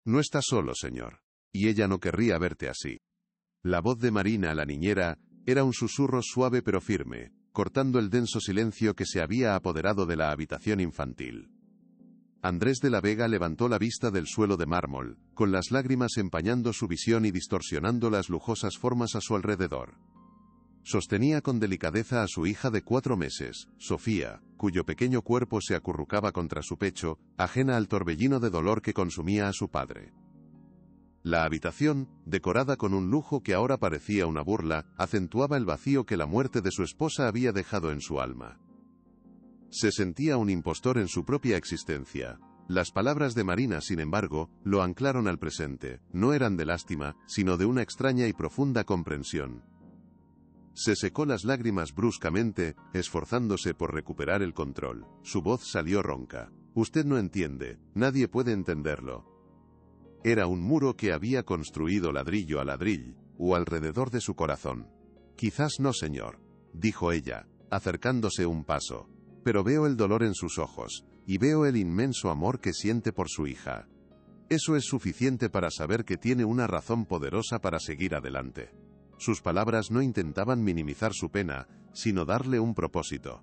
No está solo, señor. Y ella no querría verte así. La voz de Marina, la niñera, era un susurro suave pero firme, cortando el denso silencio que se había apoderado de la habitación infantil. Andrés de la Vega levantó la vista del suelo de mármol, con las lágrimas empañando su visión y distorsionando las lujosas formas a su alrededor. Sostenía con delicadeza a su hija de 4 meses, Sofía, cuyo pequeño cuerpo se acurrucaba contra su pecho, ajena al torbellino de dolor que consumía a su padre. La habitación, decorada con un lujo que ahora parecía una burla, acentuaba el vacío que la muerte de su esposa había dejado en su alma. Se sentía un impostor en su propia existencia. Las palabras de Marina, sin embargo, lo anclaron al presente. No eran de lástima, sino de una extraña y profunda comprensión. Se secó las lágrimas bruscamente, esforzándose por recuperar el control. Su voz salió ronca. Usted no entiende, nadie puede entenderlo. Era un muro que había construido ladrillo a ladrillo, o alrededor de su corazón. Quizás no, señor, dijo ella, acercándose un paso. Pero veo el dolor en sus ojos, y veo el inmenso amor que siente por su hija. Eso es suficiente para saber que tiene una razón poderosa para seguir adelante. Sus palabras no intentaban minimizar su pena, sino darle un propósito.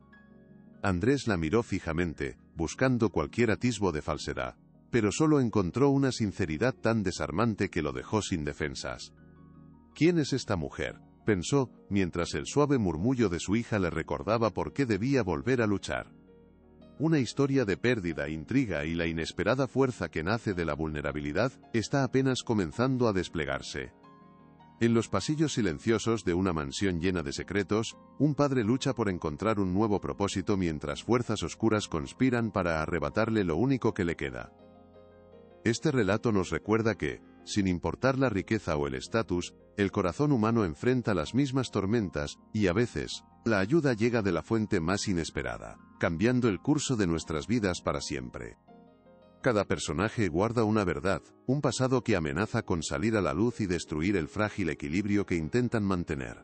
Andrés la miró fijamente, buscando cualquier atisbo de falsedad, pero solo encontró una sinceridad tan desarmante que lo dejó sin defensas. ¿Quién es esta mujer?, pensó, mientras el suave murmullo de su hija le recordaba por qué debía volver a luchar. Una historia de pérdida, intriga y la inesperada fuerza que nace de la vulnerabilidad está apenas comenzando a desplegarse. En los pasillos silenciosos de una mansión llena de secretos, un padre lucha por encontrar un nuevo propósito mientras fuerzas oscuras conspiran para arrebatarle lo único que le queda. Este relato nos recuerda que, sin importar la riqueza o el estatus, el corazón humano enfrenta las mismas tormentas, y a veces, la ayuda llega de la fuente más inesperada, cambiando el curso de nuestras vidas para siempre. Cada personaje guarda una verdad, un pasado que amenaza con salir a la luz y destruir el frágil equilibrio que intentan mantener.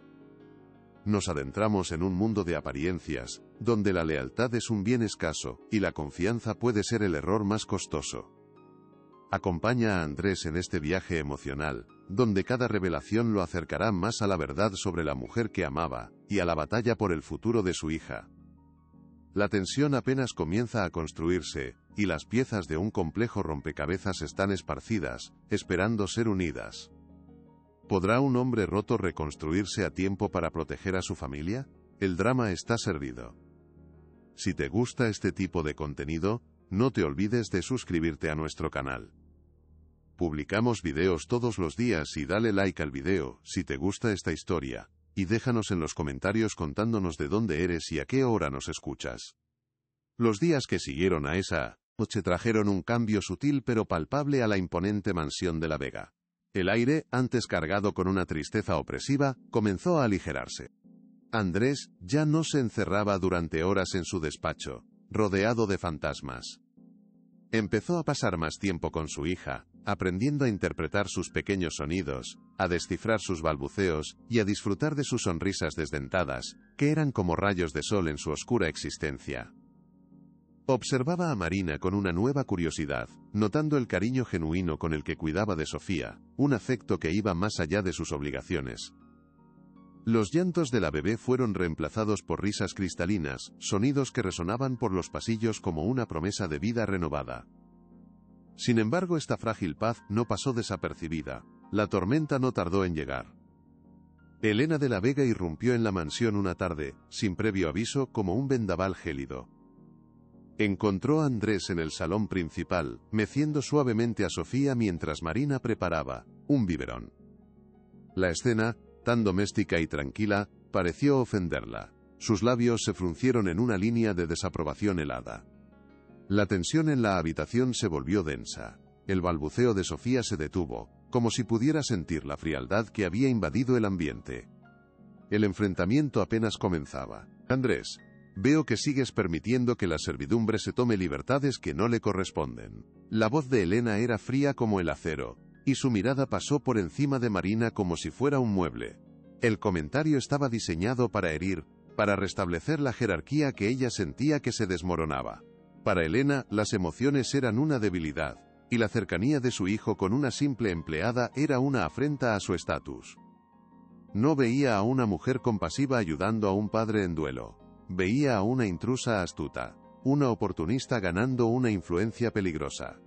Nos adentramos en un mundo de apariencias, donde la lealtad es un bien escaso, y la confianza puede ser el error más costoso. Acompaña a Andrés en este viaje emocional, donde cada revelación lo acercará más a la verdad sobre la mujer que amaba, y a la batalla por el futuro de su hija. La tensión apenas comienza a construirse, y las piezas de un complejo rompecabezas están esparcidas, esperando ser unidas. ¿Podrá un hombre roto reconstruirse a tiempo para proteger a su familia? El drama está servido. Si te gusta este tipo de contenido, no te olvides de suscribirte a nuestro canal. Publicamos videos todos los días y dale like al video si te gusta esta historia, y déjanos en los comentarios contándonos de dónde eres y a qué hora nos escuchas. Los días que siguieron a esa noche trajeron un cambio sutil pero palpable a la imponente mansión de la Vega. El aire, antes cargado con una tristeza opresiva, comenzó a aligerarse. Andrés ya no se encerraba durante horas en su despacho, rodeado de fantasmas. Empezó a pasar más tiempo con su hija, aprendiendo a interpretar sus pequeños sonidos, a descifrar sus balbuceos y a disfrutar de sus sonrisas desdentadas, que eran como rayos de sol en su oscura existencia. Observaba a Marina con una nueva curiosidad, notando el cariño genuino con el que cuidaba de Sofía, un afecto que iba más allá de sus obligaciones. Los llantos de la bebé fueron reemplazados por risas cristalinas, sonidos que resonaban por los pasillos como una promesa de vida renovada. Sin embargo, esta frágil paz no pasó desapercibida. La tormenta no tardó en llegar. Elena de la Vega irrumpió en la mansión una tarde, sin previo aviso, como un vendaval gélido. Encontró a Andrés en el salón principal, meciendo suavemente a Sofía mientras Marina preparaba un biberón. La escena, tan doméstica y tranquila, pareció ofenderla. Sus labios se fruncieron en una línea de desaprobación helada. La tensión en la habitación se volvió densa. El balbuceo de Sofía se detuvo, como si pudiera sentir la frialdad que había invadido el ambiente. El enfrentamiento apenas comenzaba. Andrés, veo que sigues permitiendo que la servidumbre se tome libertades que no le corresponden. La voz de Elena era fría como el acero, y su mirada pasó por encima de Marina como si fuera un mueble. El comentario estaba diseñado para herir, para restablecer la jerarquía que ella sentía que se desmoronaba. Para Elena, las emociones eran una debilidad, y la cercanía de su hijo con una simple empleada era una afrenta a su estatus. No veía a una mujer compasiva ayudando a un padre en duelo. Veía a una intrusa astuta, una oportunista ganando una influencia peligrosa.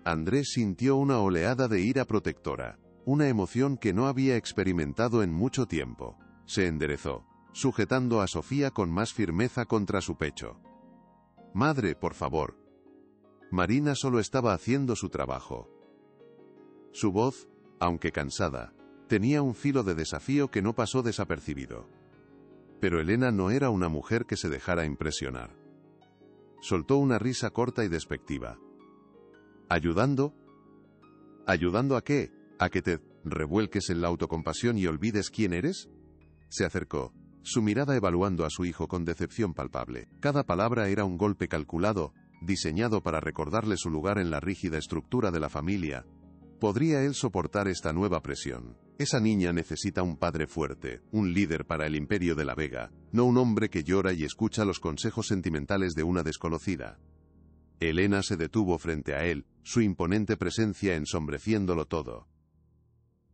Andrés sintió una oleada de ira protectora, una emoción que no había experimentado en mucho tiempo. Se enderezó, sujetando a Sofía con más firmeza contra su pecho. «Madre, por favor». Marina solo estaba haciendo su trabajo. Su voz, aunque cansada, tenía un filo de desafío que no pasó desapercibido. Pero Elena no era una mujer que se dejara impresionar. Soltó una risa corta y despectiva. ¿Ayudando? ¿Ayudando a qué? ¿A que te revuelques en la autocompasión y olvides quién eres? Se acercó, su mirada evaluando a su hijo con decepción palpable. Cada palabra era un golpe calculado, diseñado para recordarle su lugar en la rígida estructura de la familia. ¿Podría él soportar esta nueva presión? Esa niña necesita un padre fuerte, un líder para el imperio de la Vega, no un hombre que llora y escucha los consejos sentimentales de una desconocida. Elena se detuvo frente a él, su imponente presencia ensombreciéndolo todo.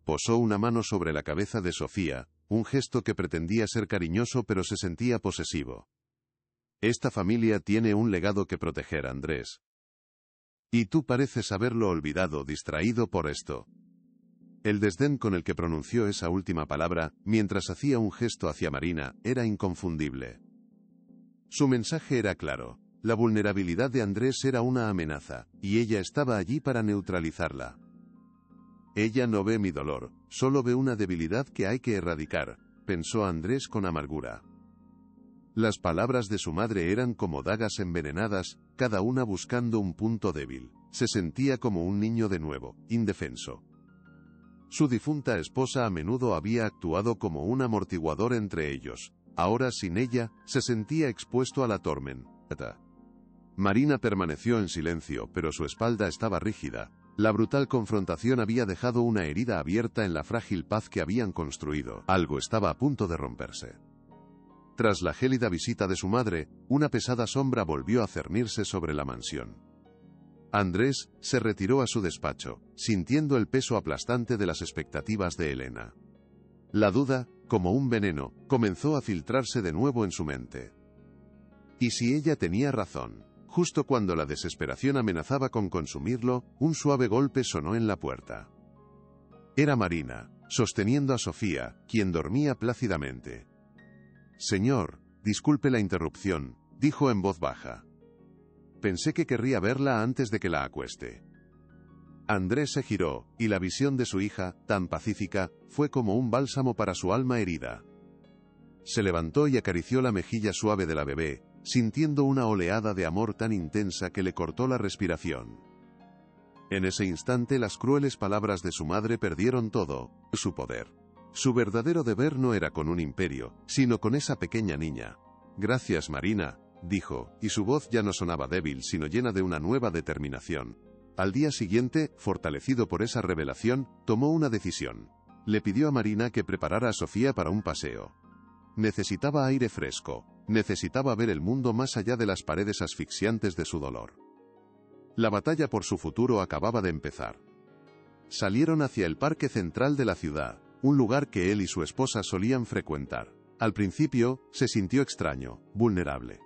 Posó una mano sobre la cabeza de Sofía, un gesto que pretendía ser cariñoso pero se sentía posesivo. Esta familia tiene un legado que proteger, Andrés. Y tú pareces haberlo olvidado, distraído por esto. El desdén con el que pronunció esa última palabra, mientras hacía un gesto hacia Marina, era inconfundible. Su mensaje era claro. La vulnerabilidad de Andrés era una amenaza, y ella estaba allí para neutralizarla. Ella no ve mi dolor, solo ve una debilidad que hay que erradicar, pensó Andrés con amargura. Las palabras de su madre eran como dagas envenenadas, cada una buscando un punto débil. Se sentía como un niño de nuevo, indefenso. Su difunta esposa a menudo había actuado como un amortiguador entre ellos. Ahora, sin ella, se sentía expuesto a la tormenta. Marina permaneció en silencio, pero su espalda estaba rígida. La brutal confrontación había dejado una herida abierta en la frágil paz que habían construido. Algo estaba a punto de romperse. Tras la gélida visita de su madre, una pesada sombra volvió a cernirse sobre la mansión. Andrés se retiró a su despacho, sintiendo el peso aplastante de las expectativas de Elena. La duda, como un veneno, comenzó a filtrarse de nuevo en su mente. ¿Y si ella tenía razón? Justo cuando la desesperación amenazaba con consumirlo, un suave golpe sonó en la puerta. Era Marina, sosteniendo a Sofía, quien dormía plácidamente. «Señor, disculpe la interrupción», dijo en voz baja. «Pensé que querría verla antes de que la acueste». Andrés se giró, y la visión de su hija, tan pacífica, fue como un bálsamo para su alma herida. Se levantó y acarició la mejilla suave de la bebé, sintiendo una oleada de amor tan intensa que le cortó la respiración. En ese instante las crueles palabras de su madre perdieron todo, su poder. Su verdadero deber no era con un imperio, sino con esa pequeña niña. «Gracias, Marina», dijo, y su voz ya no sonaba débil sino llena de una nueva determinación. Al día siguiente, fortalecido por esa revelación, tomó una decisión. Le pidió a Marina que preparara a Sofía para un paseo. Necesitaba aire fresco, necesitaba ver el mundo más allá de las paredes asfixiantes de su dolor. La batalla por su futuro acababa de empezar. Salieron hacia el parque central de la ciudad, un lugar que él y su esposa solían frecuentar. Al principio, se sintió extraño, vulnerable.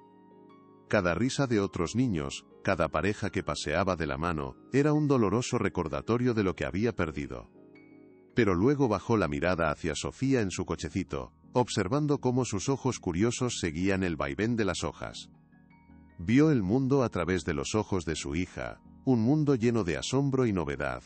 Cada risa de otros niños, cada pareja que paseaba de la mano, era un doloroso recordatorio de lo que había perdido. Pero luego bajó la mirada hacia Sofía en su cochecito, observando cómo sus ojos curiosos seguían el vaivén de las hojas. Vio el mundo a través de los ojos de su hija, un mundo lleno de asombro y novedad.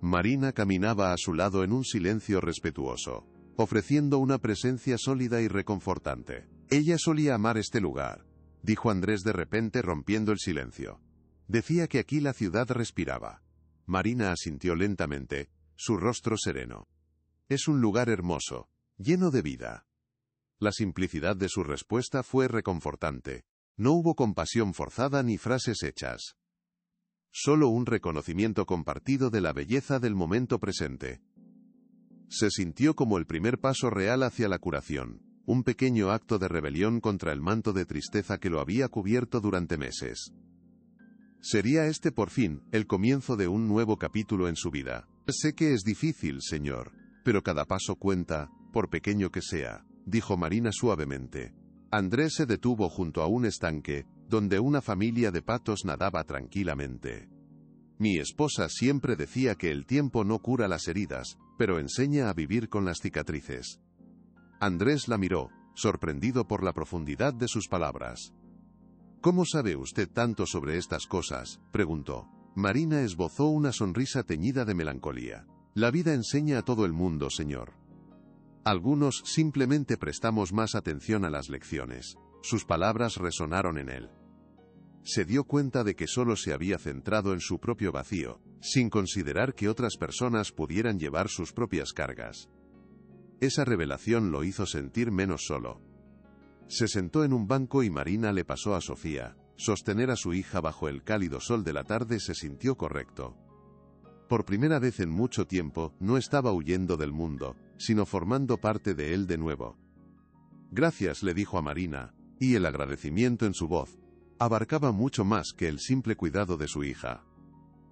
Marina caminaba a su lado en un silencio respetuoso, ofreciendo una presencia sólida y reconfortante. Ella solía amar este lugar, dijo Andrés de repente rompiendo el silencio. Decía que aquí la ciudad respiraba. Marina asintió lentamente, su rostro sereno. Es un lugar hermoso, lleno de vida. La simplicidad de su respuesta fue reconfortante. No hubo compasión forzada ni frases hechas. Solo un reconocimiento compartido de la belleza del momento presente. Se sintió como el primer paso real hacia la curación, un pequeño acto de rebelión contra el manto de tristeza que lo había cubierto durante meses. Sería este por fin el comienzo de un nuevo capítulo en su vida. Sé que es difícil, señor, pero cada paso cuenta, por pequeño que sea, dijo Marina suavemente. Andrés se detuvo junto a un estanque, donde una familia de patos nadaba tranquilamente. Mi esposa siempre decía que el tiempo no cura las heridas, pero enseña a vivir con las cicatrices. Andrés la miró, sorprendido por la profundidad de sus palabras. ¿Cómo sabe usted tanto sobre estas cosas?, preguntó. Marina esbozó una sonrisa teñida de melancolía. La vida enseña a todo el mundo, señor. Algunos simplemente prestamos más atención a las lecciones. Sus palabras resonaron en él. Se dio cuenta de que solo se había centrado en su propio vacío, sin considerar que otras personas pudieran llevar sus propias cargas. Esa revelación lo hizo sentir menos solo. Se sentó en un banco y Marina le pasó a Sofía. Sostener a su hija bajo el cálido sol de la tarde se sintió correcto. Por primera vez en mucho tiempo, no estaba huyendo del mundo, sino formando parte de él de nuevo. Gracias, le dijo a Marina, y el agradecimiento en su voz abarcaba mucho más que el simple cuidado de su hija.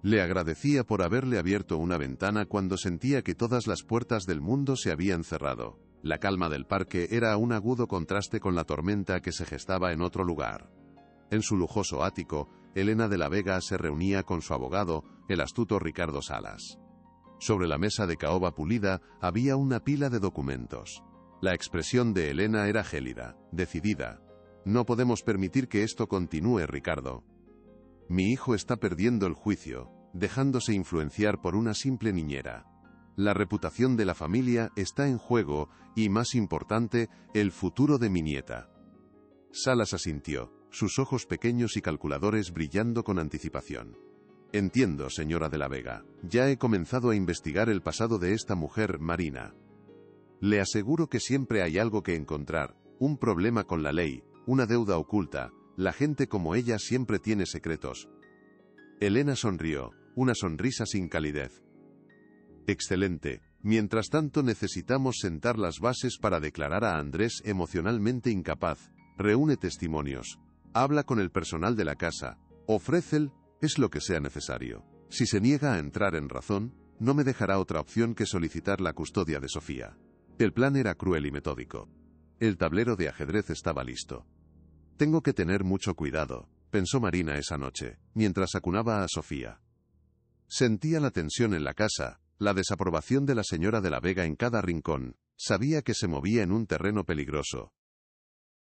Le agradecía por haberle abierto una ventana cuando sentía que todas las puertas del mundo se habían cerrado. La calma del parque era un agudo contraste con la tormenta que se gestaba en otro lugar. En su lujoso ático, Elena de la Vega se reunía con su abogado, el astuto Ricardo Salas. Sobre la mesa de caoba pulida había una pila de documentos. La expresión de Elena era gélida, decidida. No podemos permitir que esto continúe, Ricardo. Mi hijo está perdiendo el juicio, dejándose influenciar por una simple niñera. La reputación de la familia está en juego y, más importante, el futuro de mi nieta. Salas asintió, sus ojos pequeños y calculadores brillando con anticipación. Entiendo, señora de la Vega. Ya he comenzado a investigar el pasado de esta mujer, Marina. Le aseguro que siempre hay algo que encontrar, un problema con la ley, una deuda oculta. La gente como ella siempre tiene secretos. Elena sonrió, una sonrisa sin calidez. Excelente. Mientras tanto necesitamos sentar las bases para declarar a Andrés emocionalmente incapaz. Reúne testimonios. Habla con el personal de la casa. Ofrécele lo que sea necesario. Si se niega a entrar en razón, no me dejará otra opción que solicitar la custodia de Sofía. El plan era cruel y metódico. El tablero de ajedrez estaba listo. Tengo que tener mucho cuidado, pensó Marina esa noche, mientras acunaba a Sofía. Sentía la tensión en la casa, la desaprobación de la señora de la Vega en cada rincón, sabía que se movía en un terreno peligroso.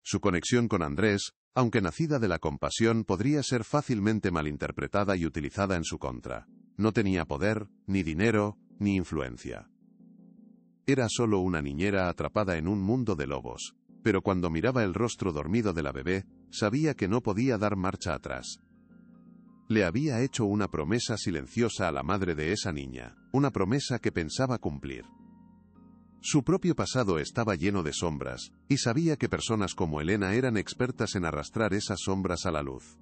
Su conexión con Andrés, aunque nacida de la compasión, podría ser fácilmente malinterpretada y utilizada en su contra. No tenía poder, ni dinero, ni influencia. Era solo una niñera atrapada en un mundo de lobos. Pero cuando miraba el rostro dormido de la bebé, sabía que no podía dar marcha atrás. Le había hecho una promesa silenciosa a la madre de esa niña, una promesa que pensaba cumplir. Su propio pasado estaba lleno de sombras, y sabía que personas como Elena eran expertas en arrastrar esas sombras a la luz.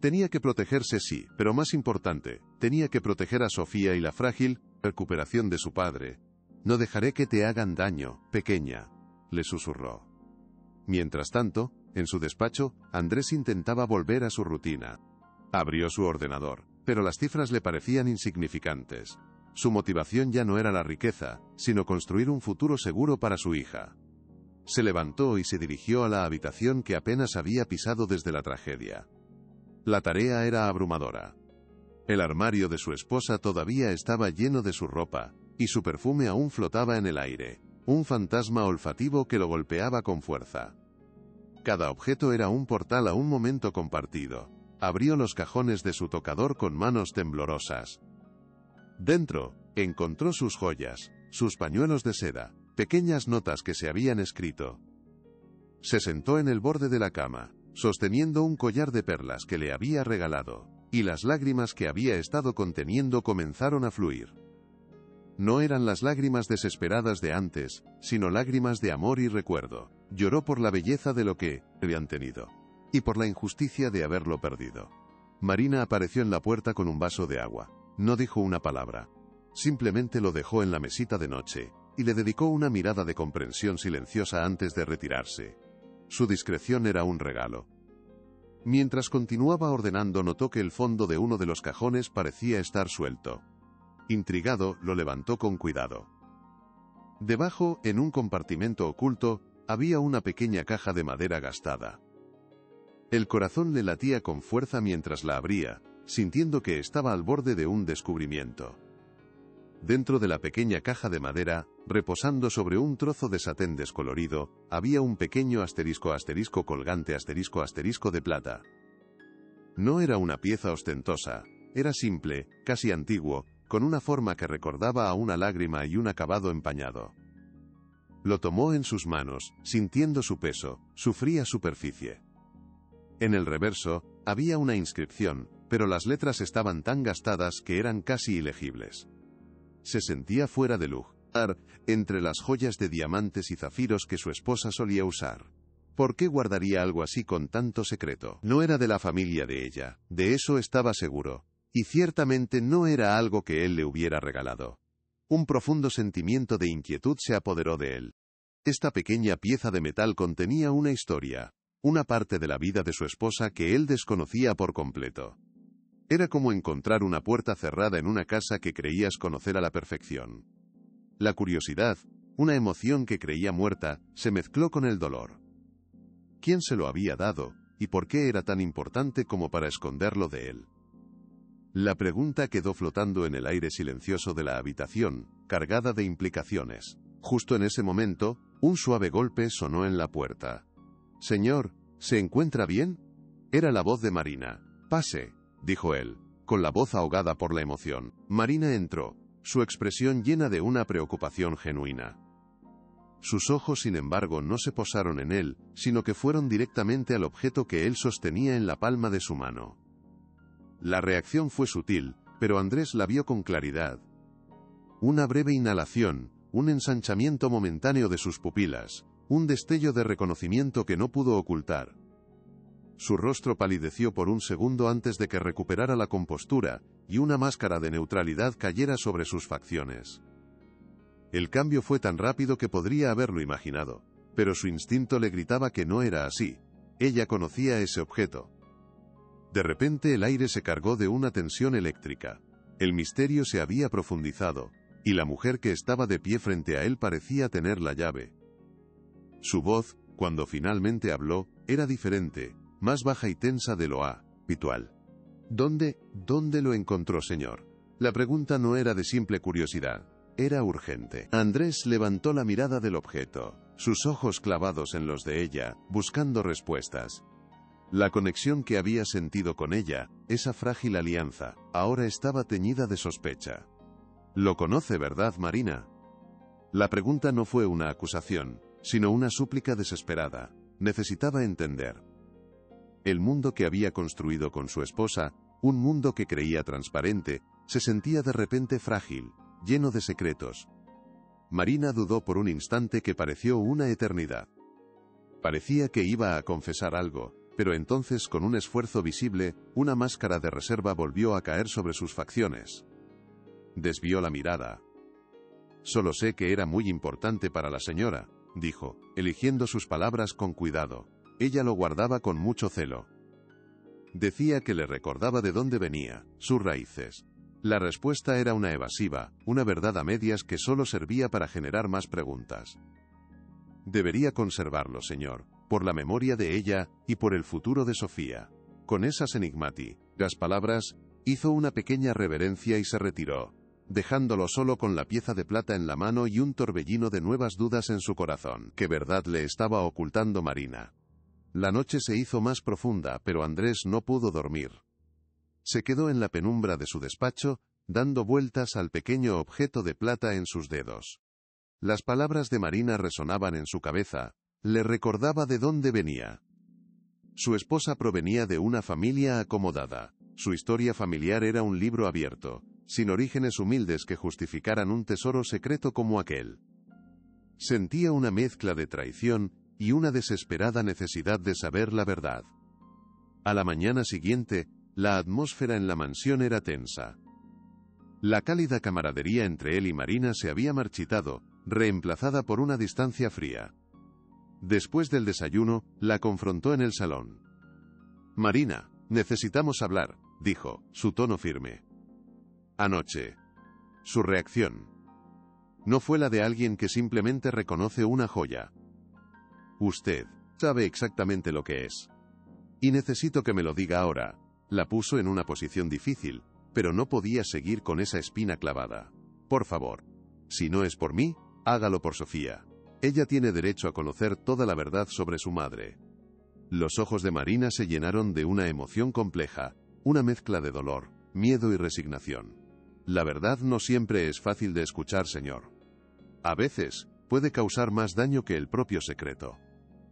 Tenía que protegerse, sí, pero más importante, tenía que proteger a Sofía y la frágil recuperación de su padre. No dejaré que te hagan daño, pequeña, le susurró. Mientras tanto, en su despacho, Andrés intentaba volver a su rutina. Abrió su ordenador, pero las cifras le parecían insignificantes. Su motivación ya no era la riqueza, sino construir un futuro seguro para su hija. Se levantó y se dirigió a la habitación que apenas había pisado desde la tragedia. La tarea era abrumadora. El armario de su esposa todavía estaba lleno de su ropa, y su perfume aún flotaba en el aire. Un fantasma olfativo que lo golpeaba con fuerza. Cada objeto era un portal a un momento compartido. Abrió los cajones de su tocador con manos temblorosas. Dentro, encontró sus joyas, sus pañuelos de seda, pequeñas notas que se habían escrito. Se sentó en el borde de la cama, sosteniendo un collar de perlas que le había regalado, y las lágrimas que había estado conteniendo comenzaron a fluir. No eran las lágrimas desesperadas de antes, sino lágrimas de amor y recuerdo. Lloró por la belleza de lo que habían tenido, y por la injusticia de haberlo perdido. Marina apareció en la puerta con un vaso de agua. No dijo una palabra. Simplemente lo dejó en la mesita de noche, y le dedicó una mirada de comprensión silenciosa antes de retirarse. Su discreción era un regalo. Mientras continuaba ordenando, notó que el fondo de uno de los cajones parecía estar suelto. Intrigado, lo levantó con cuidado. Debajo, en un compartimento oculto, había una pequeña caja de madera gastada. El corazón le latía con fuerza mientras la abría, sintiendo que estaba al borde de un descubrimiento. Dentro de la pequeña caja de madera, reposando sobre un trozo de satén descolorido, había un pequeño colgante de plata. No era una pieza ostentosa, era simple, casi antiguo, con una forma que recordaba a una lágrima y un acabado empañado. Lo tomó en sus manos, sintiendo su peso, su fría superficie. En el reverso, había una inscripción, pero las letras estaban tan gastadas que eran casi ilegibles. Se sentía fuera de lugar, entre las joyas de diamantes y zafiros que su esposa solía usar. ¿Por qué guardaría algo así con tanto secreto? No era de la familia de ella, de eso estaba seguro. Y ciertamente no era algo que él le hubiera regalado. Un profundo sentimiento de inquietud se apoderó de él. Esta pequeña pieza de metal contenía una historia, una parte de la vida de su esposa que él desconocía por completo. Era como encontrar una puerta cerrada en una casa que creías conocer a la perfección. La curiosidad, una emoción que creía muerta, se mezcló con el dolor. ¿Quién se lo había dado, y por qué era tan importante como para esconderlo de él? La pregunta quedó flotando en el aire silencioso de la habitación, cargada de implicaciones. Justo en ese momento, un suave golpe sonó en la puerta. «Señor, ¿se encuentra bien?» Era la voz de Marina. «Pase», dijo él, con la voz ahogada por la emoción. Marina entró, su expresión llena de una preocupación genuina. Sus ojos, sin embargo, no se posaron en él, sino que fueron directamente al objeto que él sostenía en la palma de su mano. La reacción fue sutil, pero Andrés la vio con claridad. Una breve inhalación, un ensanchamiento momentáneo de sus pupilas, un destello de reconocimiento que no pudo ocultar. Su rostro palideció por un segundo antes de que recuperara la compostura, y una máscara de neutralidad cayera sobre sus facciones. El cambio fue tan rápido que podría haberlo imaginado, pero su instinto le gritaba que no era así. Ella conocía ese objeto. De repente el aire se cargó de una tensión eléctrica. El misterio se había profundizado, y la mujer que estaba de pie frente a él parecía tener la llave. Su voz, cuando finalmente habló, era diferente, más baja y tensa de lo habitual. ¿Dónde lo encontró, señor? La pregunta no era de simple curiosidad, era urgente. Andrés levantó la mirada del objeto, sus ojos clavados en los de ella, buscando respuestas. La conexión que había sentido con ella, esa frágil alianza, ahora estaba teñida de sospecha. «Lo conoce, ¿verdad, Marina?» La pregunta no fue una acusación, sino una súplica desesperada. Necesitaba entender. El mundo que había construido con su esposa, un mundo que creía transparente, se sentía de repente frágil, lleno de secretos. Marina dudó por un instante que pareció una eternidad. Parecía que iba a confesar algo, pero entonces, con un esfuerzo visible, una máscara de reserva volvió a caer sobre sus facciones. Desvió la mirada. «Solo sé que era muy importante para la señora», dijo, eligiendo sus palabras con cuidado. Ella lo guardaba con mucho celo. Decía que le recordaba de dónde venía, sus raíces. La respuesta era una evasiva, una verdad a medias que solo servía para generar más preguntas. «Debería conservarlo, señor, por la memoria de ella, y por el futuro de Sofía». Con esas enigmáticas palabras, hizo una pequeña reverencia y se retiró, dejándolo solo con la pieza de plata en la mano y un torbellino de nuevas dudas en su corazón. ¿Qué verdad le estaba ocultando Marina? La noche se hizo más profunda, pero Andrés no pudo dormir. Se quedó en la penumbra de su despacho, dando vueltas al pequeño objeto de plata en sus dedos. Las palabras de Marina resonaban en su cabeza, le recordaba de dónde venía. Su esposa provenía de una familia acomodada. Su historia familiar era un libro abierto, sin orígenes humildes que justificaran un tesoro secreto como aquel. Sentía una mezcla de traición y una desesperada necesidad de saber la verdad. A la mañana siguiente, la atmósfera en la mansión era tensa. La cálida camaradería entre él y Marina se había marchitado, reemplazada por una distancia fría. Después del desayuno, la confrontó en el salón. Marina, necesitamos hablar, dijo, su tono firme. Anoche. Su reacción no fue la de alguien que simplemente reconoce una joya. Usted sabe exactamente lo que es. Y necesito que me lo diga ahora. La puso en una posición difícil, pero no podía seguir con esa espina clavada. Por favor. Si no es por mí, hágalo por Sofía. Ella tiene derecho a conocer toda la verdad sobre su madre. Los ojos de Marina se llenaron de una emoción compleja, una mezcla de dolor, miedo y resignación. La verdad no siempre es fácil de escuchar, señor. A veces, puede causar más daño que el propio secreto.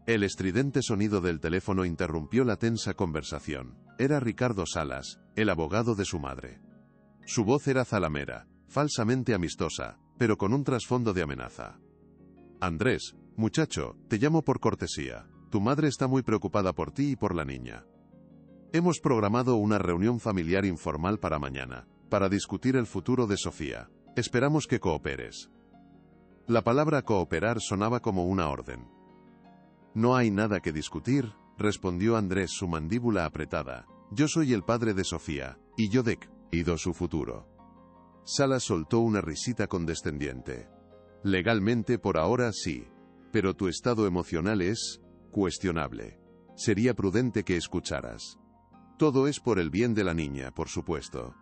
El estridente sonido del teléfono interrumpió la tensa conversación. Era Ricardo Salas, el abogado de su madre. Su voz era zalamera, falsamente amistosa, pero con un trasfondo de amenaza. Andrés, muchacho, te llamo por cortesía. Tu madre está muy preocupada por ti y por la niña. Hemos programado una reunión familiar informal para mañana, para discutir el futuro de Sofía. Esperamos que cooperes. La palabra cooperar sonaba como una orden. No hay nada que discutir, respondió Andrés, su mandíbula apretada. Yo soy el padre de Sofía, y yo decido su futuro. Salas soltó una risita condescendiente. Legalmente por ahora sí, pero tu estado emocional es cuestionable. Sería prudente que escucharas. Todo es por el bien de la niña, por supuesto.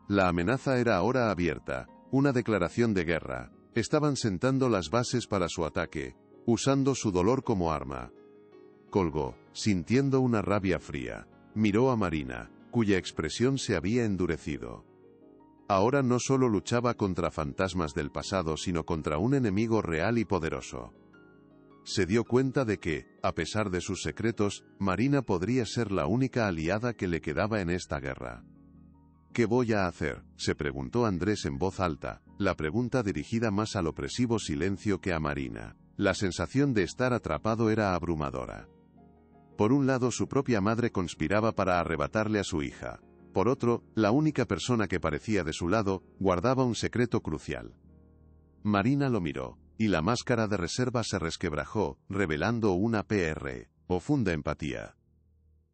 La amenaza era ahora abierta, una declaración de guerra. Estaban sentando las bases para su ataque, usando su dolor como arma. Colgó, sintiendo una rabia fría. Miró a Marina, cuya expresión se había endurecido. Ahora no solo luchaba contra fantasmas del pasado, sino contra un enemigo real y poderoso. Se dio cuenta de que, a pesar de sus secretos, Marina podría ser la única aliada que le quedaba en esta guerra. ¿Qué voy a hacer?, se preguntó Andrés en voz alta, la pregunta dirigida más al opresivo silencio que a Marina. La sensación de estar atrapado era abrumadora. Por un lado, su propia madre conspiraba para arrebatarle a su hija. Por otro, la única persona que parecía de su lado, guardaba un secreto crucial. Marina lo miró, y la máscara de reserva se resquebrajó, revelando una profunda empatía.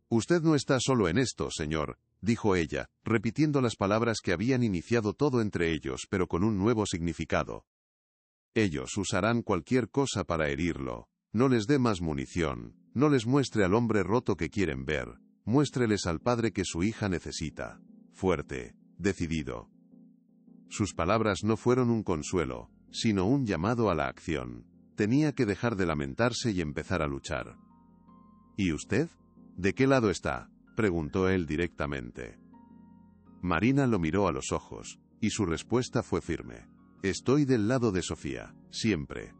Usted no está solo en esto, señor, dijo ella, repitiendo las palabras que habían iniciado todo entre ellos, pero con un nuevo significado. Ellos usarán cualquier cosa para herirlo. No les dé más munición, no les muestre al hombre roto que quieren ver, muéstreles al padre que su hija necesita. Fuerte, decidido. Sus palabras no fueron un consuelo, sino un llamado a la acción. Tenía que dejar de lamentarse y empezar a luchar. ¿Y usted? ¿De qué lado está?, preguntó él directamente. Marina lo miró a los ojos, y su respuesta fue firme. Estoy del lado de Sofía, siempre.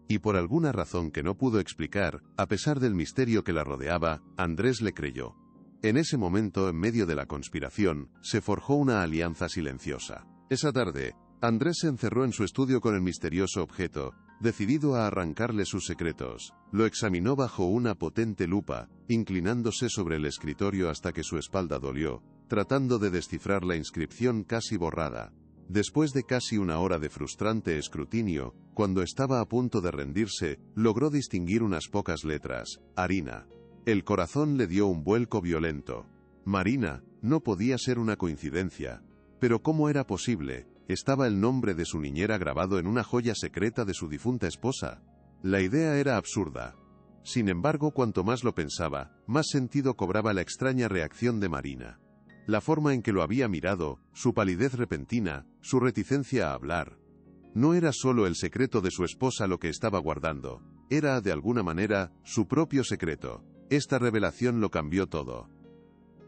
Y por alguna razón que no pudo explicar, a pesar del misterio que la rodeaba, Andrés le creyó. En ese momento, en medio de la conspiración, se forjó una alianza silenciosa. Esa tarde, Andrés se encerró en su estudio con el misterioso objeto, decidido a arrancarle sus secretos. Lo examinó bajo una potente lupa, inclinándose sobre el escritorio hasta que su espalda dolió, tratando de descifrar la inscripción casi borrada. Después de casi una hora de frustrante escrutinio, cuando estaba a punto de rendirse, logró distinguir unas pocas letras: Harina. El corazón le dio un vuelco violento. Marina, no podía ser una coincidencia. Pero ¿cómo era posible? Estaba el nombre de su niñera grabado en una joya secreta de su difunta esposa. La idea era absurda. Sin embargo, cuanto más lo pensaba, más sentido cobraba la extraña reacción de Marina. La forma en que lo había mirado, su palidez repentina, su reticencia a hablar. No era solo el secreto de su esposa lo que estaba guardando, era, de alguna manera, su propio secreto. Esta revelación lo cambió todo.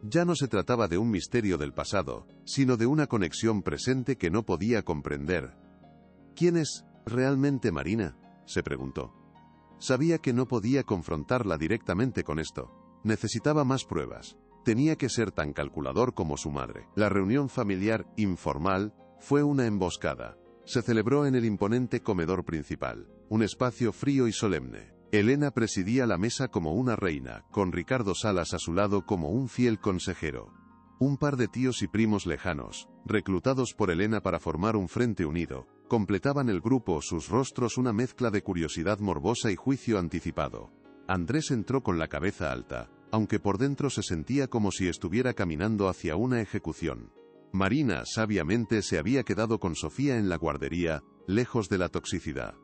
Ya no se trataba de un misterio del pasado, sino de una conexión presente que no podía comprender. ¿Quién es realmente Marina?, se preguntó. Sabía que no podía confrontarla directamente con esto. Necesitaba más pruebas. Tenía que ser tan calculador como su madre. La reunión familiar, informal, fue una emboscada. Se celebró en el imponente comedor principal, un espacio frío y solemne. Elena presidía la mesa como una reina, con Ricardo Salas a su lado como un fiel consejero. Un par de tíos y primos lejanos, reclutados por Elena para formar un frente unido, completaban el grupo, sus rostros una mezcla de curiosidad morbosa y juicio anticipado. Andrés entró con la cabeza alta, aunque por dentro se sentía como si estuviera caminando hacia una ejecución. Marina sabiamente se había quedado con Sofía en la guardería, lejos de la toxicidad.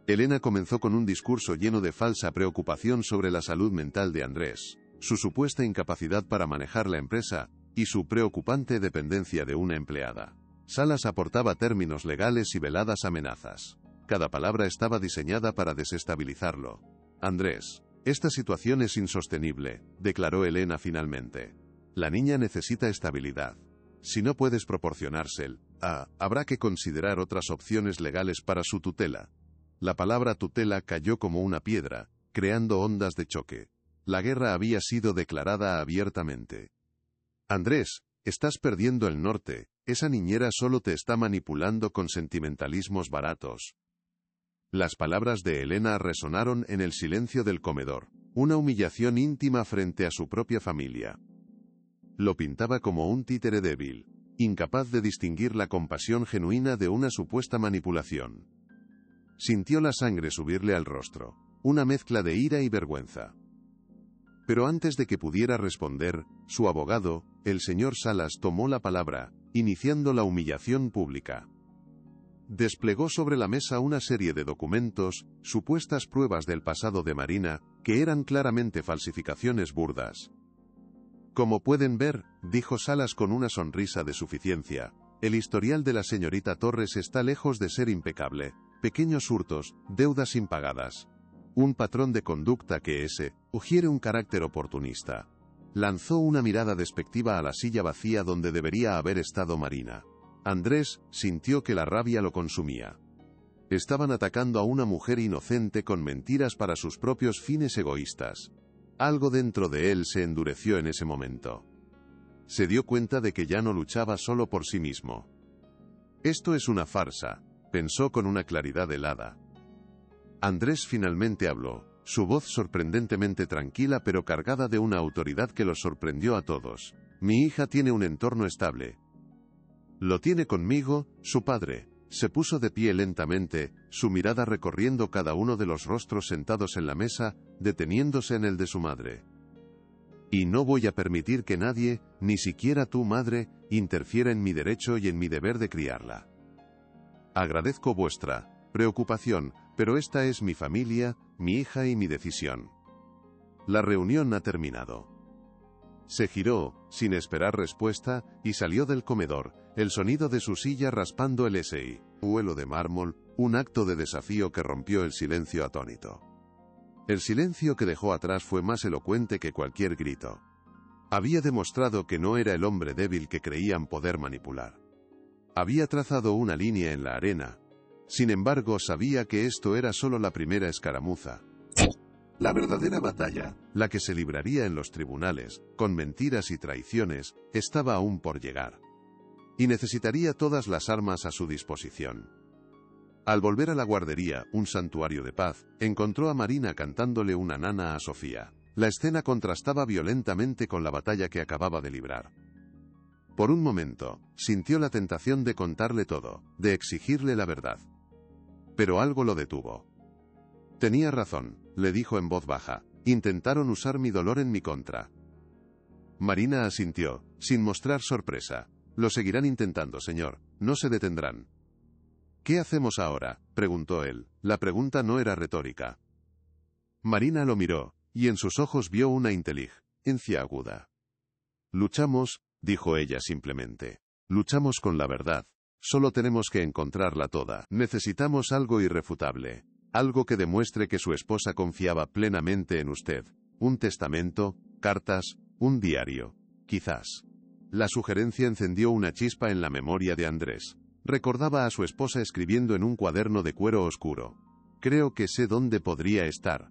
Elena comenzó con un discurso lleno de falsa preocupación sobre la salud mental de Andrés, su supuesta incapacidad para manejar la empresa, y su preocupante dependencia de una empleada. Salas aportaba términos legales y veladas amenazas. Cada palabra estaba diseñada para desestabilizarlo. Andrés, esta situación es insostenible, declaró Elena finalmente. La niña necesita estabilidad. Si no puedes proporcionársela, habrá que considerar otras opciones legales para su tutela. La palabra tutela cayó como una piedra, creando ondas de choque. La guerra había sido declarada abiertamente. Andrés, estás perdiendo el norte, esa niñera solo te está manipulando con sentimentalismos baratos. Las palabras de Elena resonaron en el silencio del comedor, una humillación íntima frente a su propia familia. Lo pintaba como un títere débil, incapaz de distinguir la compasión genuina de una supuesta manipulación. Sintió la sangre subirle al rostro, una mezcla de ira y vergüenza. Pero antes de que pudiera responder, su abogado, el señor Salas, tomó la palabra, iniciando la humillación pública. Desplegó sobre la mesa una serie de documentos, supuestas pruebas del pasado de Marina, que eran claramente falsificaciones burdas. Como pueden ver, dijo Salas con una sonrisa de suficiencia, el historial de la señorita Torres está lejos de ser impecable. Pequeños hurtos, deudas impagadas. Un patrón de conducta que sugiere un carácter oportunista. Lanzó una mirada despectiva a la silla vacía donde debería haber estado Marina. Andrés sintió que la rabia lo consumía. Estaban atacando a una mujer inocente con mentiras para sus propios fines egoístas. Algo dentro de él se endureció en ese momento. Se dio cuenta de que ya no luchaba solo por sí mismo. Esto es una farsa, pensó con una claridad helada. Andrés finalmente habló, su voz sorprendentemente tranquila pero cargada de una autoridad que los sorprendió a todos. Mi hija tiene un entorno estable. Lo tiene conmigo, su padre. Se puso de pie lentamente, su mirada recorriendo cada uno de los rostros sentados en la mesa, deteniéndose en el de su madre. Y no voy a permitir que nadie, ni siquiera tu madre, interfiera en mi derecho y en mi deber de criarla. Agradezco vuestra preocupación, pero esta es mi familia, mi hija y mi decisión. La reunión ha terminado. Se giró, sin esperar respuesta, y salió del comedor, el sonido de su silla raspando el suelo de mármol, un acto de desafío que rompió el silencio atónito. El silencio que dejó atrás fue más elocuente que cualquier grito. Había demostrado que no era el hombre débil que creían poder manipular. Había trazado una línea en la arena. Sin embargo, sabía que esto era solo la primera escaramuza. La verdadera batalla, la que se libraría en los tribunales, con mentiras y traiciones, estaba aún por llegar. Y necesitaría todas las armas a su disposición. Al volver a la guardería, un santuario de paz, encontró a Marina cantándole una nana a Sofía. La escena contrastaba violentamente con la batalla que acababa de librar. Por un momento, sintió la tentación de contarle todo, de exigirle la verdad. Pero algo lo detuvo. Tenía razón, le dijo en voz baja, intentaron usar mi dolor en mi contra. Marina asintió, sin mostrar sorpresa. Lo seguirán intentando, señor, no se detendrán. ¿Qué hacemos ahora?, preguntó él. La pregunta no era retórica. Marina lo miró, y en sus ojos vio una inteligencia aguda. Luchamos, dijo ella simplemente. Luchamos con la verdad. Solo tenemos que encontrarla toda. Necesitamos algo irrefutable. Algo que demuestre que su esposa confiaba plenamente en usted. Un testamento, cartas, un diario. Quizás. La sugerencia encendió una chispa en la memoria de Andrés. Recordaba a su esposa escribiendo en un cuaderno de cuero oscuro. Creo que sé dónde podría estar.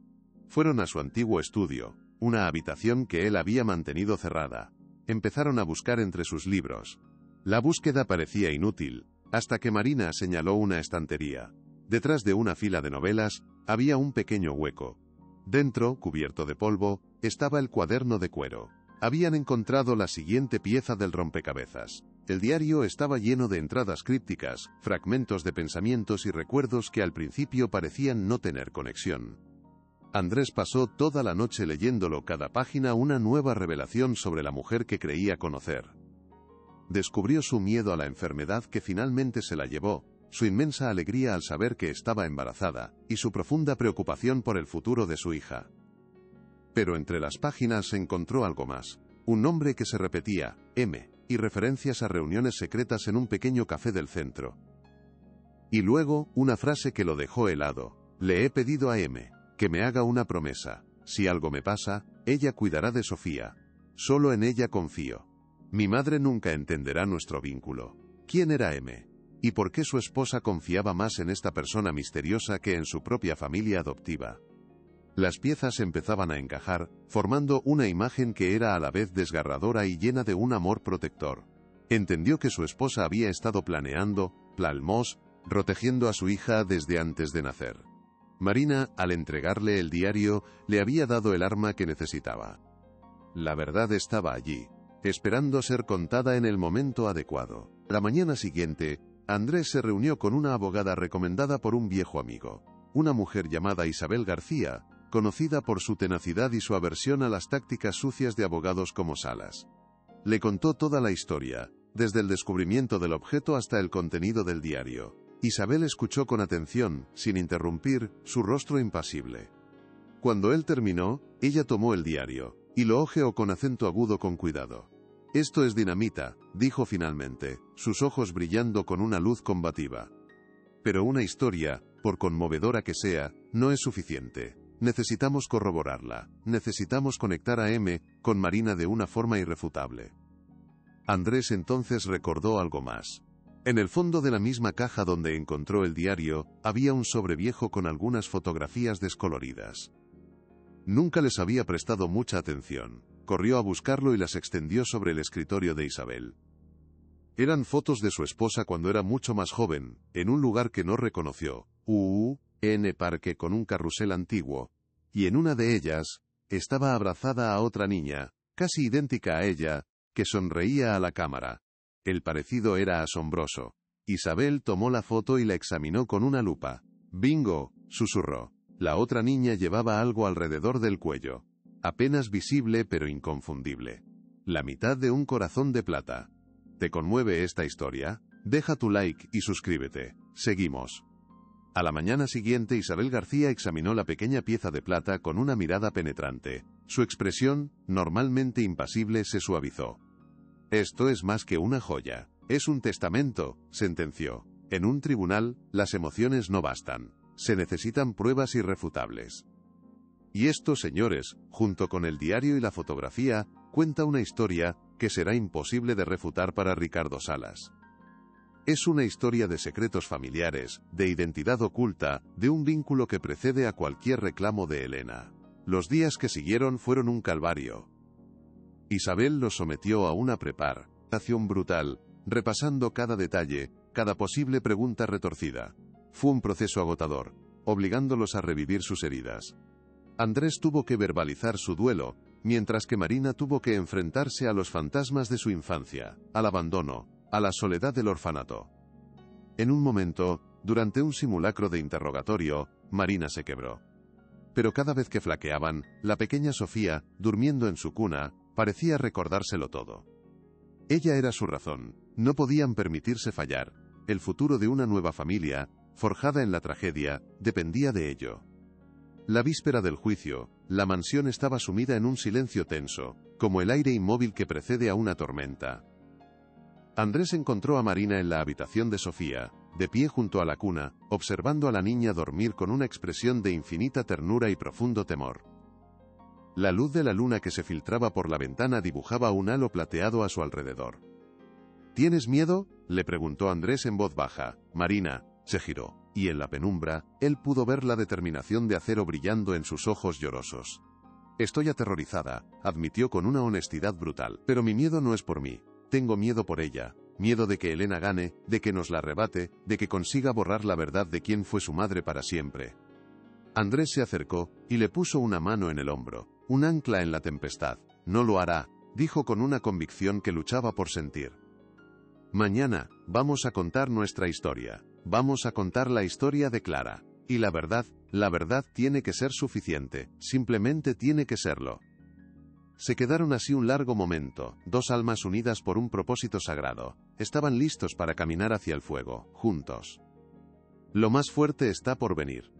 Fueron a su antiguo estudio, una habitación que él había mantenido cerrada. Empezaron a buscar entre sus libros. La búsqueda parecía inútil, hasta que Marina señaló una estantería. Detrás de una fila de novelas, había un pequeño hueco. Dentro, cubierto de polvo, estaba el cuaderno de cuero. Habían encontrado la siguiente pieza del rompecabezas. El diario estaba lleno de entradas crípticas, fragmentos de pensamientos y recuerdos que al principio parecían no tener conexión. Andrés pasó toda la noche leyéndolo, cada página una nueva revelación sobre la mujer que creía conocer. Descubrió su miedo a la enfermedad que finalmente se la llevó, su inmensa alegría al saber que estaba embarazada, y su profunda preocupación por el futuro de su hija. Pero entre las páginas encontró algo más. Un nombre que se repetía, M, y referencias a reuniones secretas en un pequeño café del centro. Y luego, una frase que lo dejó helado. Le he pedido a M que me haga una promesa. Si algo me pasa, ella cuidará de Sofía. Solo en ella confío. Mi madre nunca entenderá nuestro vínculo. ¿Quién era M? ¿Y por qué su esposa confiaba más en esta persona misteriosa que en su propia familia adoptiva? Las piezas empezaban a encajar, formando una imagen que era a la vez desgarradora y llena de un amor protector. Entendió que su esposa había estado planeando, protegiendo a su hija desde antes de nacer. Marina, al entregarle el diario, le había dado el arma que necesitaba. La verdad estaba allí, esperando ser contada en el momento adecuado. La mañana siguiente, Andrés se reunió con una abogada recomendada por un viejo amigo, una mujer llamada Isabel García, conocida por su tenacidad y su aversión a las tácticas sucias de abogados como Salas. Le contó toda la historia, desde el descubrimiento del objeto hasta el contenido del diario. Isabel escuchó con atención, sin interrumpir, su rostro impasible. Cuando él terminó, ella tomó el diario, y lo hojeó con acento agudo con cuidado. «Esto es dinamita», dijo finalmente, sus ojos brillando con una luz combativa. «Pero una historia, por conmovedora que sea, no es suficiente. Necesitamos corroborarla, necesitamos conectar a M con Marina de una forma irrefutable». Andrés entonces recordó algo más. En el fondo de la misma caja donde encontró el diario, había un sobre viejo con algunas fotografías descoloridas. Nunca les había prestado mucha atención. Corrió a buscarlo y las extendió sobre el escritorio de Isabel. Eran fotos de su esposa cuando era mucho más joven, en un lugar que no reconoció, en parque con un carrusel antiguo, y en una de ellas, estaba abrazada a otra niña, casi idéntica a ella, que sonreía a la cámara. El parecido era asombroso. Isabel tomó la foto y la examinó con una lupa. «Bingo», susurró. La otra niña llevaba algo alrededor del cuello. Apenas visible pero inconfundible. La mitad de un corazón de plata. ¿Te conmueve esta historia? Deja tu like y suscríbete. Seguimos. A la mañana siguiente Isabel García examinó la pequeña pieza de plata con una mirada penetrante. Su expresión, normalmente impasible, se suavizó. «Esto es más que una joya. Es un testamento», sentenció. «En un tribunal, las emociones no bastan. Se necesitan pruebas irrefutables». Y esto, señores, junto con el diario y la fotografía, cuenta una historia que será imposible de refutar para Ricardo Salas. Es una historia de secretos familiares, de identidad oculta, de un vínculo que precede a cualquier reclamo de Elena. Los días que siguieron fueron un calvario. Isabel los sometió a una preparación brutal, repasando cada detalle, cada posible pregunta retorcida. Fue un proceso agotador, obligándolos a revivir sus heridas. Andrés tuvo que verbalizar su duelo, mientras que Marina tuvo que enfrentarse a los fantasmas de su infancia, al abandono, a la soledad del orfanato. En un momento, durante un simulacro de interrogatorio, Marina se quebró. Pero cada vez que flaqueaban, la pequeña Sofía, durmiendo en su cuna, parecía recordárselo todo. Ella era su razón, no podían permitirse fallar. El futuro de una nueva familia, forjada en la tragedia, dependía de ello. La víspera del juicio, la mansión estaba sumida en un silencio tenso, como el aire inmóvil que precede a una tormenta. Andrés encontró a Marina en la habitación de Sofía, de pie junto a la cuna, observando a la niña dormir con una expresión de infinita ternura y profundo temor. La luz de la luna que se filtraba por la ventana dibujaba un halo plateado a su alrededor. ¿Tienes miedo?, le preguntó Andrés en voz baja. Marina se giró, y en la penumbra, él pudo ver la determinación de acero brillando en sus ojos llorosos. «Estoy aterrorizada», admitió con una honestidad brutal. «Pero mi miedo no es por mí. Tengo miedo por ella. Miedo de que Elena gane, de que nos la arrebate, de que consiga borrar la verdad de quién fue su madre para siempre». Andrés se acercó, y le puso una mano en el hombro. «Un ancla en la tempestad. No lo hará», dijo con una convicción que luchaba por sentir. «Mañana, vamos a contar nuestra historia. Vamos a contar la historia de Clara. Y la verdad tiene que ser suficiente, simplemente tiene que serlo. Se quedaron así un largo momento, dos almas unidas por un propósito sagrado. Estaban listos para caminar hacia el fuego, juntos. Lo más fuerte está por venir.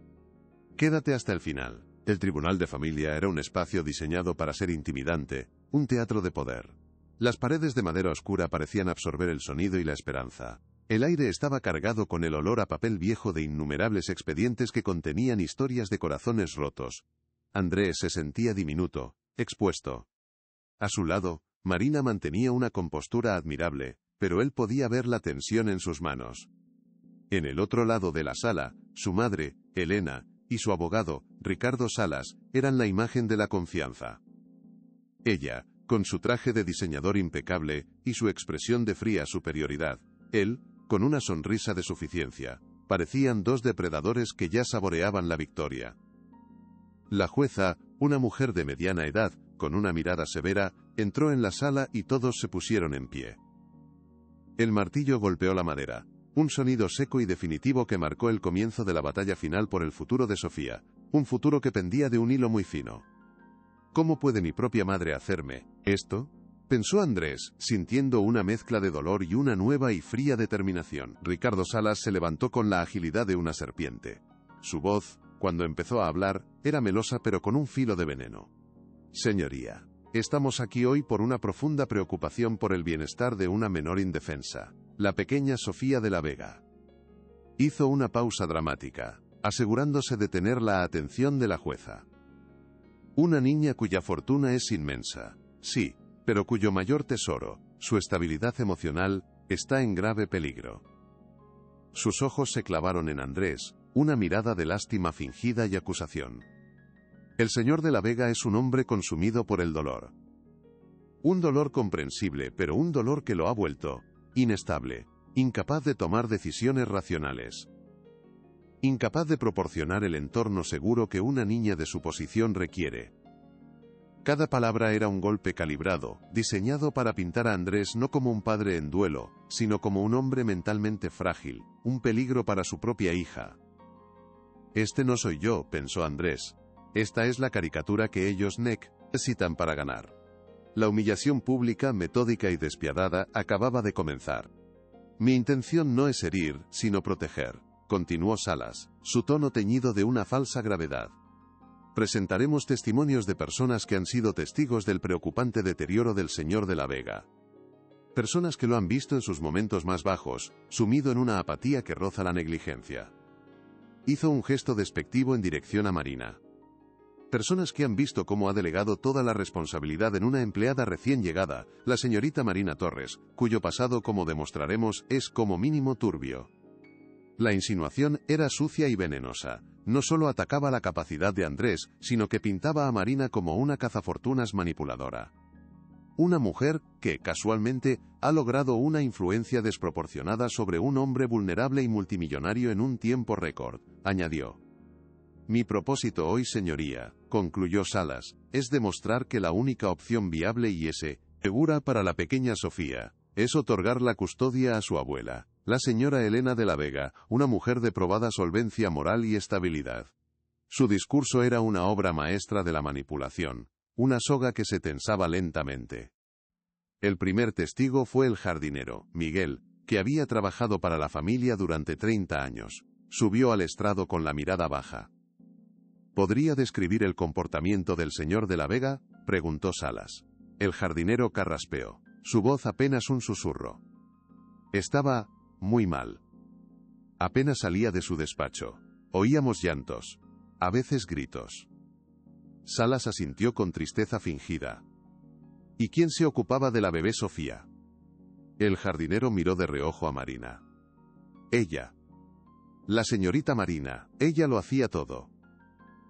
Quédate hasta el final. El tribunal de familia era un espacio diseñado para ser intimidante, un teatro de poder. Las paredes de madera oscura parecían absorber el sonido y la esperanza. El aire estaba cargado con el olor a papel viejo de innumerables expedientes que contenían historias de corazones rotos. Andrés se sentía diminuto, expuesto. A su lado, Marina mantenía una compostura admirable, pero él podía ver la tensión en sus manos. En el otro lado de la sala, su madre, Elena, y su abogado, Ricardo Salas, eran la imagen de la confianza. Ella, con su traje de diseñador impecable, y su expresión de fría superioridad, él, con una sonrisa de suficiencia, parecían dos depredadores que ya saboreaban la victoria. La jueza, una mujer de mediana edad, con una mirada severa, entró en la sala y todos se pusieron en pie. El martillo golpeó la madera, un sonido seco y definitivo que marcó el comienzo de la batalla final por el futuro de Sofía, un futuro que pendía de un hilo muy fino. ¿Cómo puede mi propia madre hacerme esto?, pensó Andrés, sintiendo una mezcla de dolor y una nueva y fría determinación. Ricardo Salas se levantó con la agilidad de una serpiente. Su voz, cuando empezó a hablar, era melosa pero con un filo de veneno. Señoría, estamos aquí hoy por una profunda preocupación por el bienestar de una menor indefensa, la pequeña Sofía de la Vega. Hizo una pausa dramática, asegurándose de tener la atención de la jueza. Una niña cuya fortuna es inmensa, sí, pero cuyo mayor tesoro, su estabilidad emocional, está en grave peligro. Sus ojos se clavaron en Andrés, una mirada de lástima fingida y acusación. El señor de la Vega es un hombre consumido por el dolor. Un dolor comprensible, pero un dolor que lo ha vuelto inestable, incapaz de tomar decisiones racionales. Incapaz de proporcionar el entorno seguro que una niña de su posición requiere. Cada palabra era un golpe calibrado, diseñado para pintar a Andrés no como un padre en duelo, sino como un hombre mentalmente frágil, un peligro para su propia hija. Este no soy yo, pensó Andrés. Esta es la caricatura que ellos necesitan para ganar. La humillación pública, metódica y despiadada acababa de comenzar. Mi intención no es herir, sino proteger, continuó Salas, su tono teñido de una falsa gravedad. Presentaremos testimonios de personas que han sido testigos del preocupante deterioro del señor de la Vega. Personas que lo han visto en sus momentos más bajos, sumido en una apatía que roza la negligencia. Hizo un gesto despectivo en dirección a Marina. Personas que han visto cómo ha delegado toda la responsabilidad en una empleada recién llegada, la señorita Marina Torres, cuyo pasado, como demostraremos, es como mínimo turbio. La insinuación era sucia y venenosa. No solo atacaba la capacidad de Andrés, sino que pintaba a Marina como una cazafortunas manipuladora. Una mujer que, casualmente, ha logrado una influencia desproporcionada sobre un hombre vulnerable y multimillonario en un tiempo récord, añadió. Mi propósito hoy, señoría, concluyó Salas, es demostrar que la única opción viable y segura para la pequeña Sofía, es otorgar la custodia a su abuela, la señora Elena de la Vega, una mujer de probada solvencia moral y estabilidad. Su discurso era una obra maestra de la manipulación, una soga que se tensaba lentamente. El primer testigo fue el jardinero, Miguel, que había trabajado para la familia durante 30 años. Subió al estrado con la mirada baja. ¿Podría describir el comportamiento del señor de la Vega?, preguntó Salas. El jardinero carraspeó, su voz apenas un susurro. Estaba muy mal. Apenas salía de su despacho. Oíamos llantos. A veces gritos. Salas asintió con tristeza fingida. ¿Y quién se ocupaba de la bebé Sofía? El jardinero miró de reojo a Marina. Ella. La señorita Marina, ella lo hacía todo.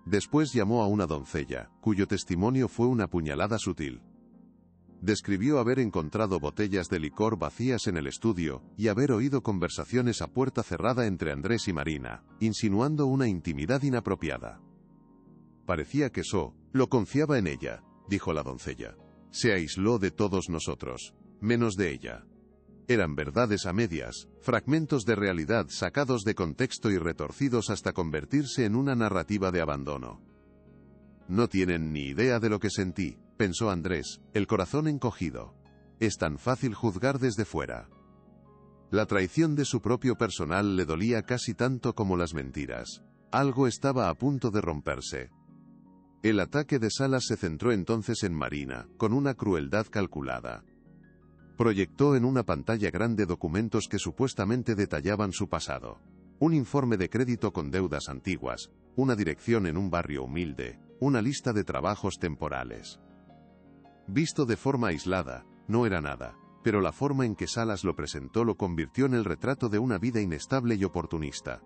Después llamó a una doncella, cuyo testimonio fue una puñalada sutil. Describió haber encontrado botellas de licor vacías en el estudio, y haber oído conversaciones a puerta cerrada entre Andrés y Marina, insinuando una intimidad inapropiada. Parecía que lo confiaba en ella, dijo la doncella. Se aisló de todos nosotros, menos de ella. Eran verdades a medias, fragmentos de realidad sacados de contexto y retorcidos hasta convertirse en una narrativa de abandono. No tienen ni idea de lo que sentí, pensó Andrés, el corazón encogido. Es tan fácil juzgar desde fuera. La traición de su propio personal le dolía casi tanto como las mentiras. Algo estaba a punto de romperse. El ataque de Salas se centró entonces en Marina, con una crueldad calculada. Proyectó en una pantalla grande documentos que supuestamente detallaban su pasado. Un informe de crédito con deudas antiguas, una dirección en un barrio humilde, una lista de trabajos temporales. Visto de forma aislada, no era nada, pero la forma en que Salas lo presentó lo convirtió en el retrato de una vida inestable y oportunista.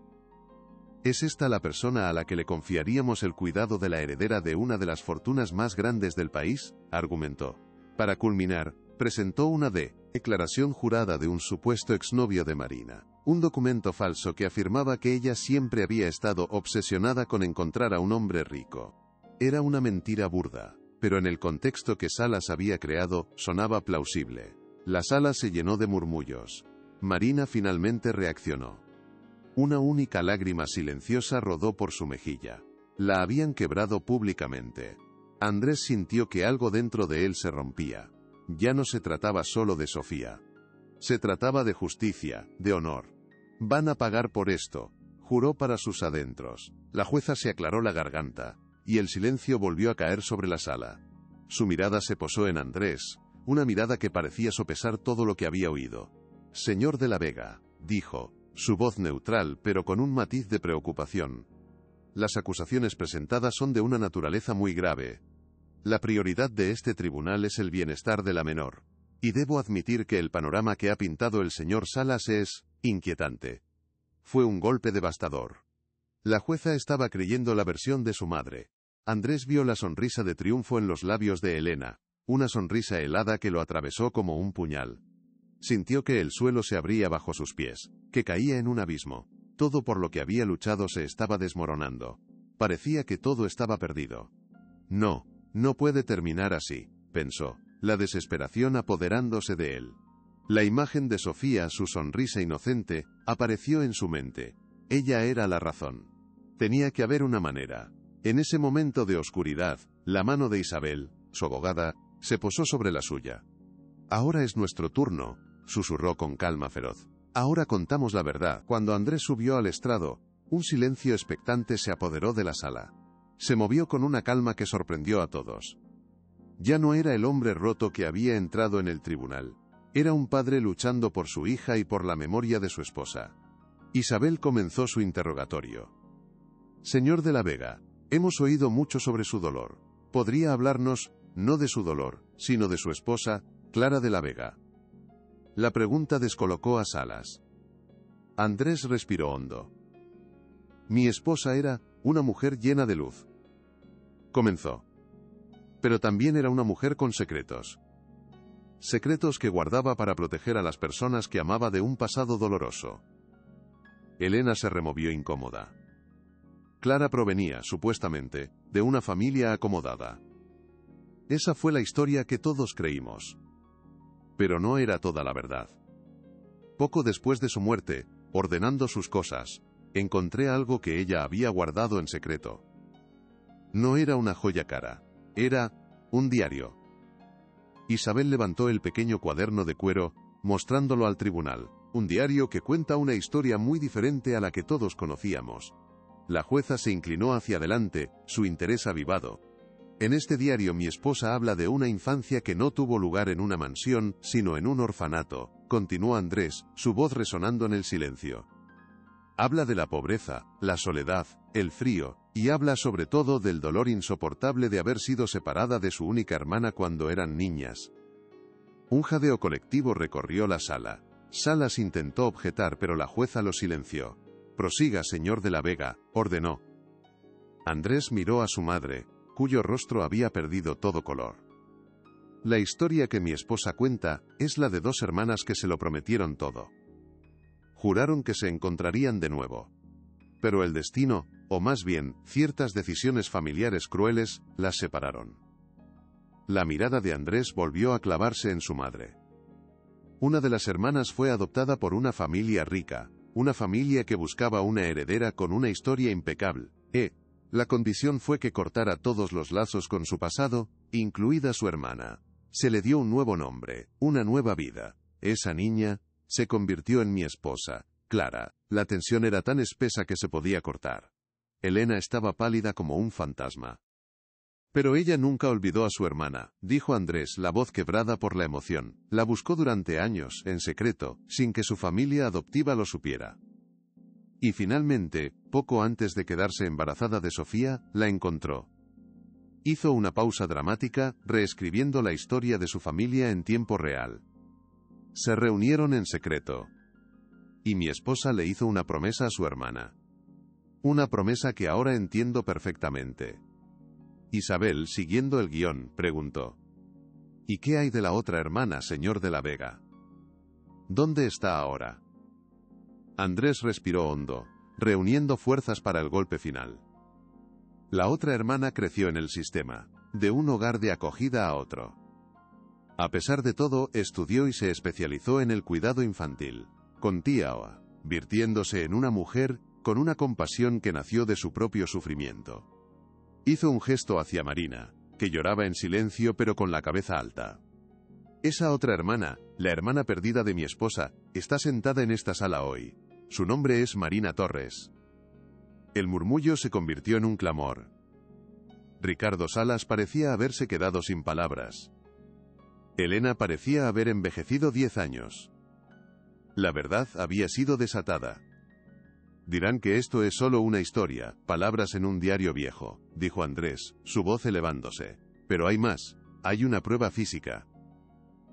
¿Es esta la persona a la que le confiaríamos el cuidado de la heredera de una de las fortunas más grandes del país?, argumentó. Para culminar, presentó una declaración jurada de un supuesto exnovio de Marina. Un documento falso que afirmaba que ella siempre había estado obsesionada con encontrar a un hombre rico. Era una mentira burda, pero en el contexto que Salas había creado, sonaba plausible. La sala se llenó de murmullos. Marina finalmente reaccionó. Una única lágrima silenciosa rodó por su mejilla. La habían quebrado públicamente. Andrés sintió que algo dentro de él se rompía. Ya no se trataba solo de Sofía. Se trataba de justicia, de honor. Van a pagar por esto, juró para sus adentros. La jueza se aclaró la garganta, y el silencio volvió a caer sobre la sala. Su mirada se posó en Andrés, una mirada que parecía sopesar todo lo que había oído. Señor de la Vega, dijo, su voz neutral pero con un matiz de preocupación. Las acusaciones presentadas son de una naturaleza muy grave. La prioridad de este tribunal es el bienestar de la menor. Y debo admitir que el panorama que ha pintado el señor Salas es inquietante. Fue un golpe devastador. La jueza estaba creyendo la versión de su madre. Andrés vio la sonrisa de triunfo en los labios de Elena, una sonrisa helada que lo atravesó como un puñal. Sintió que el suelo se abría bajo sus pies, que caía en un abismo. Todo por lo que había luchado se estaba desmoronando. Parecía que todo estaba perdido. No, no puede terminar así, pensó, la desesperación apoderándose de él. La imagen de Sofía, su sonrisa inocente, apareció en su mente. Ella era la razón. Tenía que haber una manera. En ese momento de oscuridad, la mano de Isabel, su abogada, se posó sobre la suya. Ahora es nuestro turno, susurró con calma feroz. Ahora contamos la verdad. Cuando Andrés subió al estrado, un silencio expectante se apoderó de la sala. Se movió con una calma que sorprendió a todos. Ya no era el hombre roto que había entrado en el tribunal. Era un padre luchando por su hija y por la memoria de su esposa. Isabel comenzó su interrogatorio. Señor de la Vega, hemos oído mucho sobre su dolor. ¿Podría hablarnos, no de su dolor, sino de su esposa, Clara de la Vega? La pregunta descolocó a Salas. Andrés respiró hondo. Mi esposa era una mujer llena de luz. Comenzó. Pero también era una mujer con secretos. Secretos que guardaba para proteger a las personas que amaba de un pasado doloroso. Elena se removió incómoda. Clara provenía, supuestamente, de una familia acomodada. Esa fue la historia que todos creímos. Pero no era toda la verdad. Poco después de su muerte, ordenando sus cosas, encontré algo que ella había guardado en secreto. No era una joya cara, era un diario. Isabel levantó el pequeño cuaderno de cuero, mostrándolo al tribunal. Un diario que cuenta una historia muy diferente a la que todos conocíamos. La jueza se inclinó hacia adelante, su interés avivado. En este diario mi esposa habla de una infancia que no tuvo lugar en una mansión, sino en un orfanato, continuó Andrés, su voz resonando en el silencio. Habla de la pobreza, la soledad, el frío, y habla sobre todo del dolor insoportable de haber sido separada de su única hermana cuando eran niñas. Un jadeo colectivo recorrió la sala. Salas intentó objetar pero la jueza lo silenció. Prosiga, señor de la Vega, ordenó. Andrés miró a su madre, cuyo rostro había perdido todo color. La historia que mi esposa cuenta es la de dos hermanas que se lo prometieron todo. Juraron que se encontrarían de nuevo. Pero el destino, o más bien, ciertas decisiones familiares crueles, las separaron. La mirada de Andrés volvió a clavarse en su madre. Una de las hermanas fue adoptada por una familia rica, una familia que buscaba una heredera con una historia impecable. La condición fue que cortara todos los lazos con su pasado, incluida su hermana. Se le dio un nuevo nombre, una nueva vida. Esa niña se convirtió en mi esposa, Clara. La tensión era tan espesa que se podía cortar. Elena estaba pálida como un fantasma. Pero ella nunca olvidó a su hermana, dijo Andrés, la voz quebrada por la emoción. La buscó durante años, en secreto, sin que su familia adoptiva lo supiera. Y finalmente, poco antes de quedarse embarazada de Sofía, la encontró. Hizo una pausa dramática, reescribiendo la historia de su familia en tiempo real. Se reunieron en secreto. Y mi esposa le hizo una promesa a su hermana. Una promesa que ahora entiendo perfectamente. Isabel, siguiendo el guión, preguntó: ¿Y qué hay de la otra hermana, señor de la Vega? ¿Dónde está ahora? Andrés respiró hondo, reuniendo fuerzas para el golpe final. La otra hermana creció en el sistema, de un hogar de acogida a otro. A pesar de todo, estudió y se especializó en el cuidado infantil, con tía Oa, virtiéndose en una mujer con una compasión que nació de su propio sufrimiento. Hizo un gesto hacia Marina, que lloraba en silencio pero con la cabeza alta. Esa otra hermana, la hermana perdida de mi esposa, está sentada en esta sala hoy. Su nombre es Marina Torres. El murmullo se convirtió en un clamor. Ricardo Salas parecía haberse quedado sin palabras. Elena parecía haber envejecido 10 años. La verdad había sido desatada. Dirán que esto es solo una historia, palabras en un diario viejo, dijo Andrés, su voz elevándose. Pero hay más, hay una prueba física.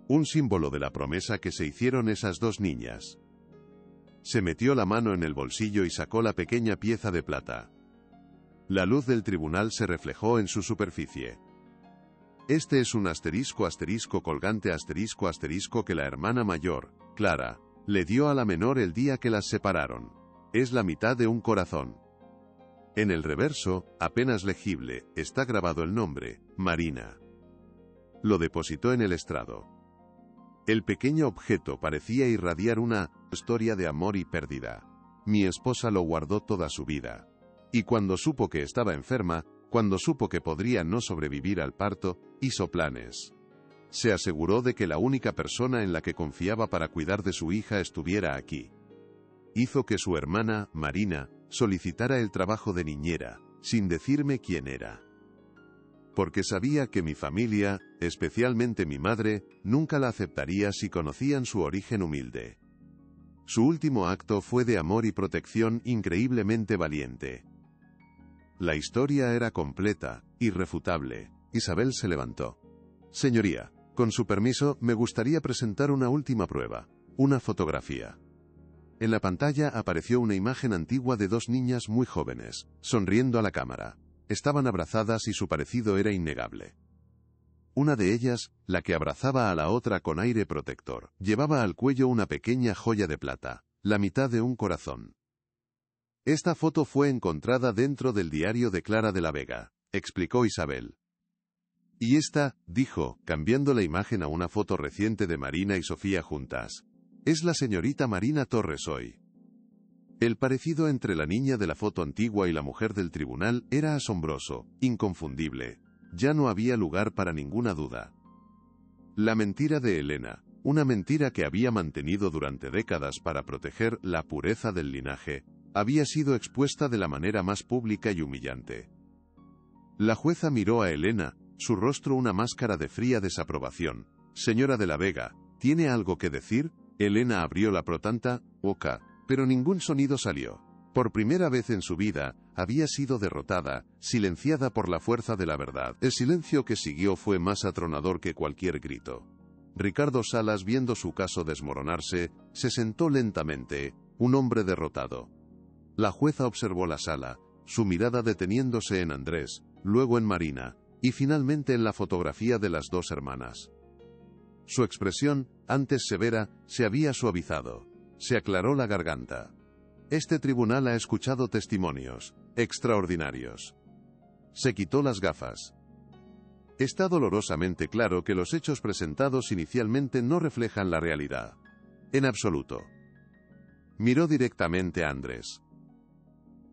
Un símbolo de la promesa que se hicieron esas dos niñas. Se metió la mano en el bolsillo y sacó la pequeña pieza de plata. La luz del tribunal se reflejó en su superficie. Este es un asterisco asterisco colgante asterisco asterisco que la hermana mayor, Clara, le dio a la menor el día que las separaron. Es la mitad de un corazón. En el reverso, apenas legible, está grabado el nombre, Marina. Lo depositó en el estrado. El pequeño objeto parecía irradiar una historia de amor y pérdida. Mi esposa lo guardó toda su vida. Y cuando supo que estaba enferma, cuando supo que podría no sobrevivir al parto, hizo planes. Se aseguró de que la única persona en la que confiaba para cuidar de su hija estuviera aquí. Hizo que su hermana, Marina, solicitara el trabajo de niñera, sin decirme quién era. Porque sabía que mi familia, especialmente mi madre, nunca la aceptaría si conocían su origen humilde. Su último acto fue de amor y protección increíblemente valiente. La historia era completa, irrefutable. Isabel se levantó. Señoría, con su permiso, me gustaría presentar una última prueba, una fotografía. En la pantalla apareció una imagen antigua de dos niñas muy jóvenes, sonriendo a la cámara. Estaban abrazadas y su parecido era innegable. Una de ellas, la que abrazaba a la otra con aire protector, llevaba al cuello una pequeña joya de plata, la mitad de un corazón. Esta foto fue encontrada dentro del diario de Clara de la Vega, explicó Isabel. Y esta, dijo, cambiando la imagen a una foto reciente de Marina y Sofía juntas. Es la señorita Marina Torres hoy. El parecido entre la niña de la foto antigua y la mujer del tribunal era asombroso, inconfundible. Ya no había lugar para ninguna duda. La mentira de Elena, una mentira que había mantenido durante décadas para proteger la pureza del linaje, había sido expuesta de la manera más pública y humillante. La jueza miró a Elena, su rostro una máscara de fría desaprobación. Señora de la Vega, ¿tiene algo que decir? Elena abrió la protanta boca, pero ningún sonido salió. Por primera vez en su vida, había sido derrotada, silenciada por la fuerza de la verdad. El silencio que siguió fue más atronador que cualquier grito. Ricardo Salas, viendo su caso desmoronarse, se sentó lentamente, un hombre derrotado. La jueza observó la sala, su mirada deteniéndose en Andrés, luego en Marina, y finalmente en la fotografía de las dos hermanas. Su expresión, antes severa, se había suavizado. Se aclaró la garganta. Este tribunal ha escuchado testimonios extraordinarios. Se quitó las gafas. Está dolorosamente claro que los hechos presentados inicialmente no reflejan la realidad. En absoluto. Miró directamente a Andrés.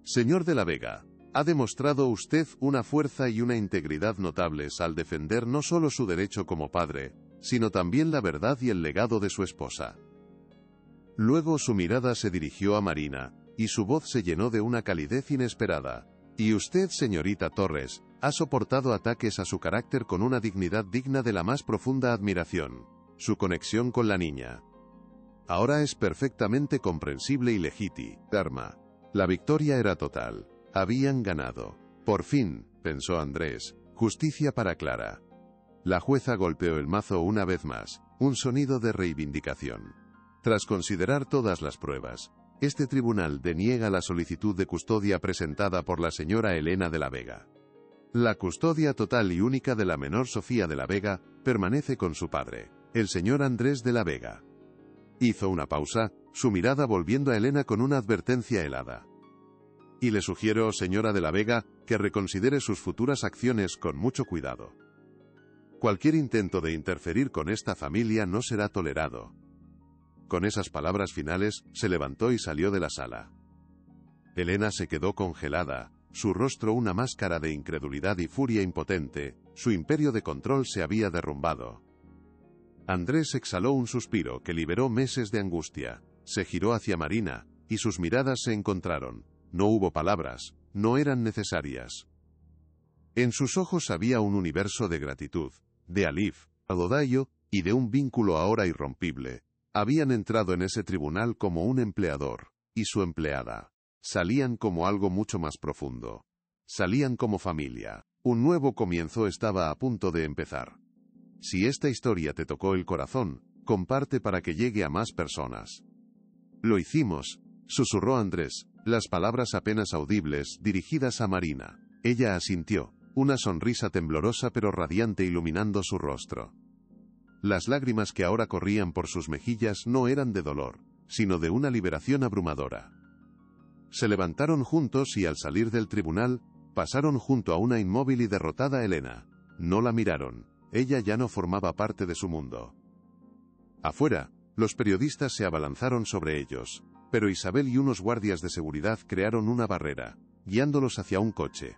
Señor de la Vega, ha demostrado usted una fuerza y una integridad notables al defender no solo su derecho como padre, sino también la verdad y el legado de su esposa. Luego su mirada se dirigió a Marina, y su voz se llenó de una calidez inesperada. Y usted, señorita Torres, ha soportado ataques a su carácter con una dignidad digna de la más profunda admiración. Su conexión con la niña. Ahora es perfectamente comprensible y legítima. Dharma. La victoria era total. Habían ganado. Por fin, pensó Andrés, justicia para Clara. La jueza golpeó el mazo una vez más, un sonido de reivindicación. Tras considerar todas las pruebas, este tribunal deniega la solicitud de custodia presentada por la señora Elena de la Vega. La custodia total y única de la menor Sofía de la Vega permanece con su padre, el señor Andrés de la Vega. Hizo una pausa, su mirada volviendo a Elena con una advertencia helada. Y le sugiero, señora de la Vega, que reconsidere sus futuras acciones con mucho cuidado. Cualquier intento de interferir con esta familia no será tolerado. Con esas palabras finales, se levantó y salió de la sala. Elena se quedó congelada, su rostro una máscara de incredulidad y furia impotente, su imperio de control se había derrumbado. Andrés exhaló un suspiro que liberó meses de angustia, se giró hacia Marina, y sus miradas se encontraron. No hubo palabras, no eran necesarias. En sus ojos había un universo de gratitud, de alif, adodayo, y de un vínculo ahora irrompible. Habían entrado en ese tribunal como un empleador, y su empleada. Salían como algo mucho más profundo. Salían como familia. Un nuevo comienzo estaba a punto de empezar. Si esta historia te tocó el corazón, comparte para que llegue a más personas. Lo hicimos, susurró Andrés, las palabras apenas audibles dirigidas a Marina. Ella asintió, una sonrisa temblorosa pero radiante iluminando su rostro. Las lágrimas que ahora corrían por sus mejillas no eran de dolor, sino de una liberación abrumadora. Se levantaron juntos y al salir del tribunal, pasaron junto a una inmóvil y derrotada Elena. No la miraron, ella ya no formaba parte de su mundo. Afuera, los periodistas se abalanzaron sobre ellos, pero Isabel y unos guardias de seguridad crearon una barrera, guiándolos hacia un coche.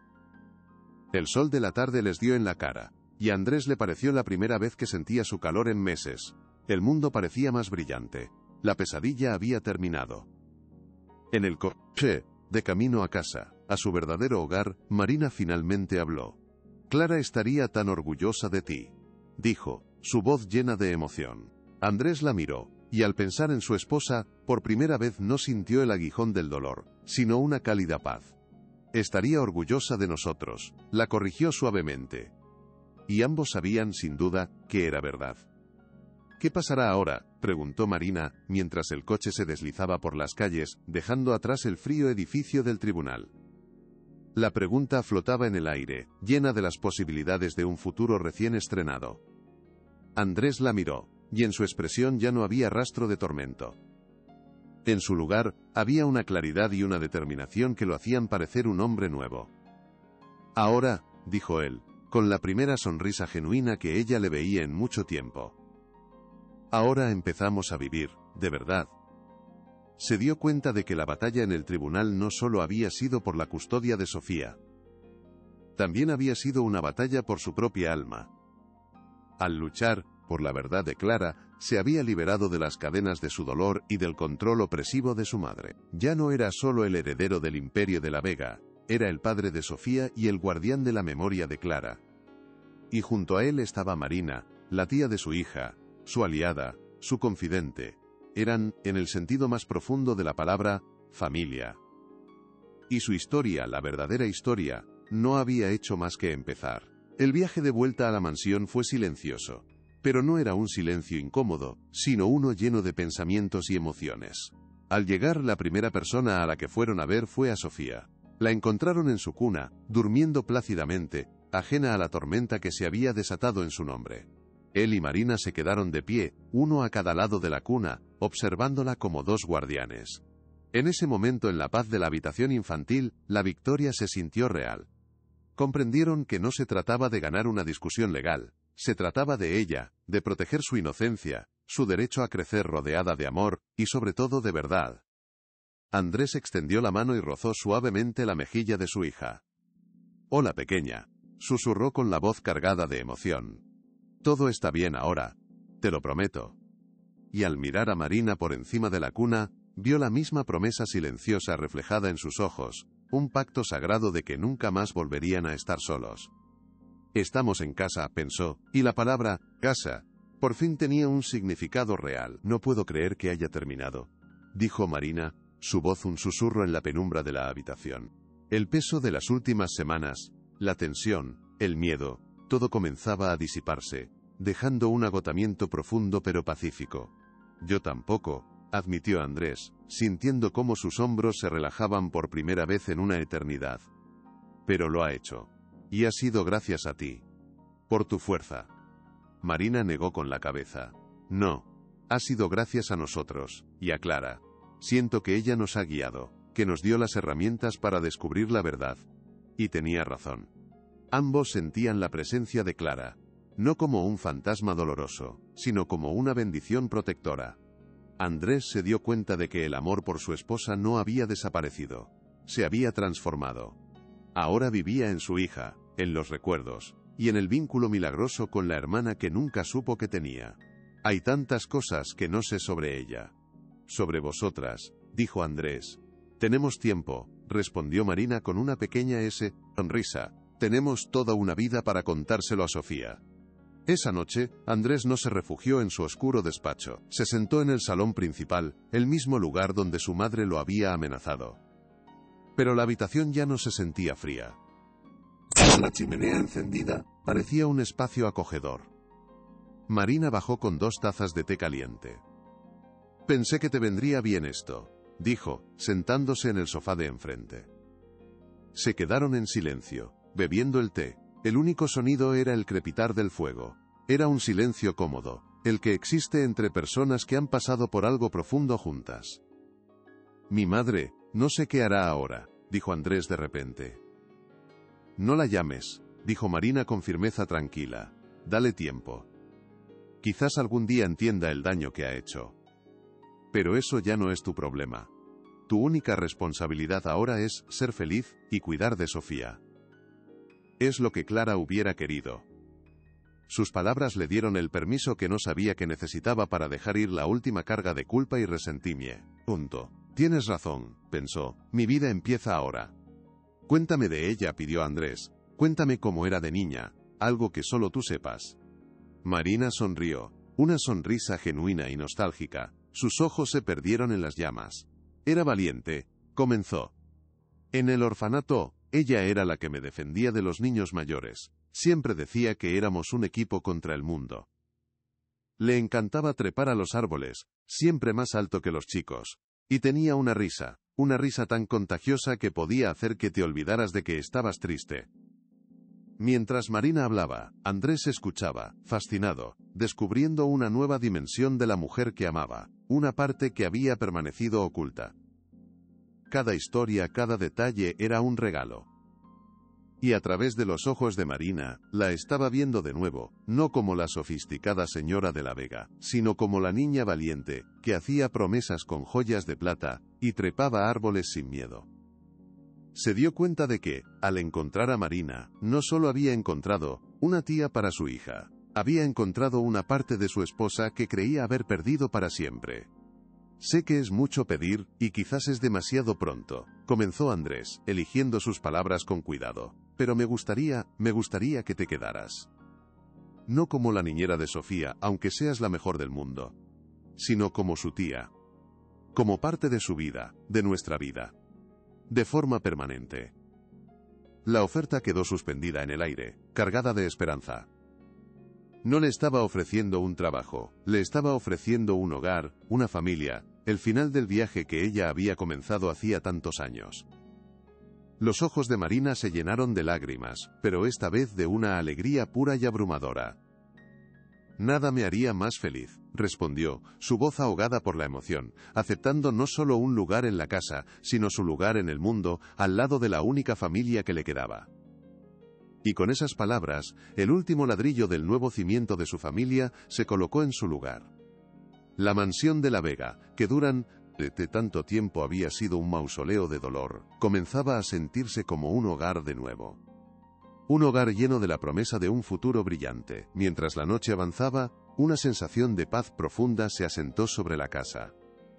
El sol de la tarde les dio en la cara, y a Andrés le pareció la primera vez que sentía su calor en meses. El mundo parecía más brillante. La pesadilla había terminado. En el coche, de camino a casa, a su verdadero hogar, Marina finalmente habló. Clara estaría tan orgullosa de ti, dijo, su voz llena de emoción. Andrés la miró, y al pensar en su esposa, por primera vez no sintió el aguijón del dolor, sino una cálida paz. Estaría orgullosa de nosotros, la corrigió suavemente. Y ambos sabían, sin duda, que era verdad. ¿Qué pasará ahora?, preguntó Marina, mientras el coche se deslizaba por las calles, dejando atrás el frío edificio del tribunal. La pregunta flotaba en el aire, llena de las posibilidades de un futuro recién estrenado. Andrés la miró, y en su expresión ya no había rastro de tormento. En su lugar, había una claridad y una determinación que lo hacían parecer un hombre nuevo. Ahora, dijo él, con la primera sonrisa genuina que ella le veía en mucho tiempo. Ahora empezamos a vivir, de verdad. Se dio cuenta de que la batalla en el tribunal no solo había sido por la custodia de Sofía. También había sido una batalla por su propia alma. Al luchar por la verdad de Clara, se había liberado de las cadenas de su dolor y del control opresivo de su madre. Ya no era solo el heredero del imperio de la Vega, era el padre de Sofía y el guardián de la memoria de Clara. Y junto a él estaba Marina, la tía de su hija, su aliada, su confidente. Eran, en el sentido más profundo de la palabra, familia. Y su historia, la verdadera historia, no había hecho más que empezar. El viaje de vuelta a la mansión fue silencioso. Pero no era un silencio incómodo, sino uno lleno de pensamientos y emociones. Al llegar, la primera persona a la que fueron a ver fue a Sofía. La encontraron en su cuna, durmiendo plácidamente, ajena a la tormenta que se había desatado en su nombre. Él y Marina se quedaron de pie, uno a cada lado de la cuna, observándola como dos guardianes. En ese momento, en la paz de la habitación infantil, la victoria se sintió real. Comprendieron que no se trataba de ganar una discusión legal, se trataba de ella, de proteger su inocencia, su derecho a crecer rodeada de amor, y sobre todo de verdad. Andrés extendió la mano y rozó suavemente la mejilla de su hija. «Hola, pequeña», susurró con la voz cargada de emoción. «Todo está bien ahora, te lo prometo». Y al mirar a Marina por encima de la cuna, vio la misma promesa silenciosa reflejada en sus ojos, un pacto sagrado de que nunca más volverían a estar solos. «Estamos en casa», pensó, y la palabra «casa» por fin tenía un significado real. «No puedo creer que haya terminado», dijo Marina, su voz un susurro en la penumbra de la habitación. El peso de las últimas semanas, la tensión, el miedo, todo comenzaba a disiparse, dejando un agotamiento profundo pero pacífico. «Yo tampoco», admitió Andrés, sintiendo cómo sus hombros se relajaban por primera vez en una eternidad. «Pero lo ha hecho. Y ha sido gracias a ti. Por tu fuerza». Marina negó con la cabeza. «No. Ha sido gracias a nosotros, y a Clara. Siento que ella nos ha guiado, que nos dio las herramientas para descubrir la verdad». Y tenía razón. Ambos sentían la presencia de Clara, no como un fantasma doloroso, sino como una bendición protectora. Andrés se dio cuenta de que el amor por su esposa no había desaparecido. Se había transformado. Ahora vivía en su hija, en los recuerdos, y en el vínculo milagroso con la hermana que nunca supo que tenía. «Hay tantas cosas que no sé sobre ella». «Sobre vosotras», dijo Andrés. «Tenemos tiempo», respondió Marina con una pequeña sonrisa. «Tenemos toda una vida para contárselo a Sofía». Esa noche, Andrés no se refugió en su oscuro despacho. Se sentó en el salón principal, el mismo lugar donde su madre lo había amenazado. Pero la habitación ya no se sentía fría. La chimenea encendida parecía un espacio acogedor. Marina bajó con 2 tazas de té caliente. «Pensé que te vendría bien esto», dijo, sentándose en el sofá de enfrente. Se quedaron en silencio, bebiendo el té. El único sonido era el crepitar del fuego. Era un silencio cómodo, el que existe entre personas que han pasado por algo profundo juntas. «Mi madre, no sé qué hará ahora», dijo Andrés de repente. «No la llames», dijo Marina con firmeza tranquila. «Dale tiempo. Quizás algún día entienda el daño que ha hecho. Pero eso ya no es tu problema. Tu única responsabilidad ahora es ser feliz y cuidar de Sofía. Es lo que Clara hubiera querido». Sus palabras le dieron el permiso que no sabía que necesitaba para dejar ir la última carga de culpa y resentimiento. «Tienes razón», pensó, «mi vida empieza ahora». «Cuéntame de ella», pidió Andrés. «Cuéntame cómo era de niña, algo que solo tú sepas». Marina sonrió, una sonrisa genuina y nostálgica. Sus ojos se perdieron en las llamas. «Era valiente», comenzó. «En el orfanato, ella era la que me defendía de los niños mayores. Siempre decía que éramos un equipo contra el mundo. Le encantaba trepar a los árboles, siempre más alto que los chicos. Y tenía una risa tan contagiosa que podía hacer que te olvidaras de que estabas triste». Mientras Marina hablaba, Andrés escuchaba, fascinado, descubriendo una nueva dimensión de la mujer que amaba, una parte que había permanecido oculta. Cada historia, cada detalle era un regalo. Y a través de los ojos de Marina, la estaba viendo de nuevo, no como la sofisticada señora de la Vega, sino como la niña valiente, que hacía promesas con joyas de plata, y trepaba árboles sin miedo. Se dio cuenta de que, al encontrar a Marina, no solo había encontrado una tía para su hija, había encontrado una parte de su esposa que creía haber perdido para siempre. «Sé que es mucho pedir, y quizás es demasiado pronto», comenzó Andrés, eligiendo sus palabras con cuidado. «Pero me gustaría que te quedaras. No como la niñera de Sofía, aunque seas la mejor del mundo, sino como su tía. Como parte de su vida, de nuestra vida. De forma permanente». La oferta quedó suspendida en el aire, cargada de esperanza. No le estaba ofreciendo un trabajo, le estaba ofreciendo un hogar, una familia, el final del viaje que ella había comenzado hacía tantos años. Los ojos de Marina se llenaron de lágrimas, pero esta vez de una alegría pura y abrumadora. «Nada me haría más feliz», respondió, su voz ahogada por la emoción, aceptando no solo un lugar en la casa, sino su lugar en el mundo, al lado de la única familia que le quedaba. Y con esas palabras, el último ladrillo del nuevo cimiento de su familia se colocó en su lugar. La mansión de la Vega, que durante tanto tiempo había sido un mausoleo de dolor, comenzaba a sentirse como un hogar de nuevo. Un hogar lleno de la promesa de un futuro brillante. Mientras la noche avanzaba, una sensación de paz profunda se asentó sobre la casa.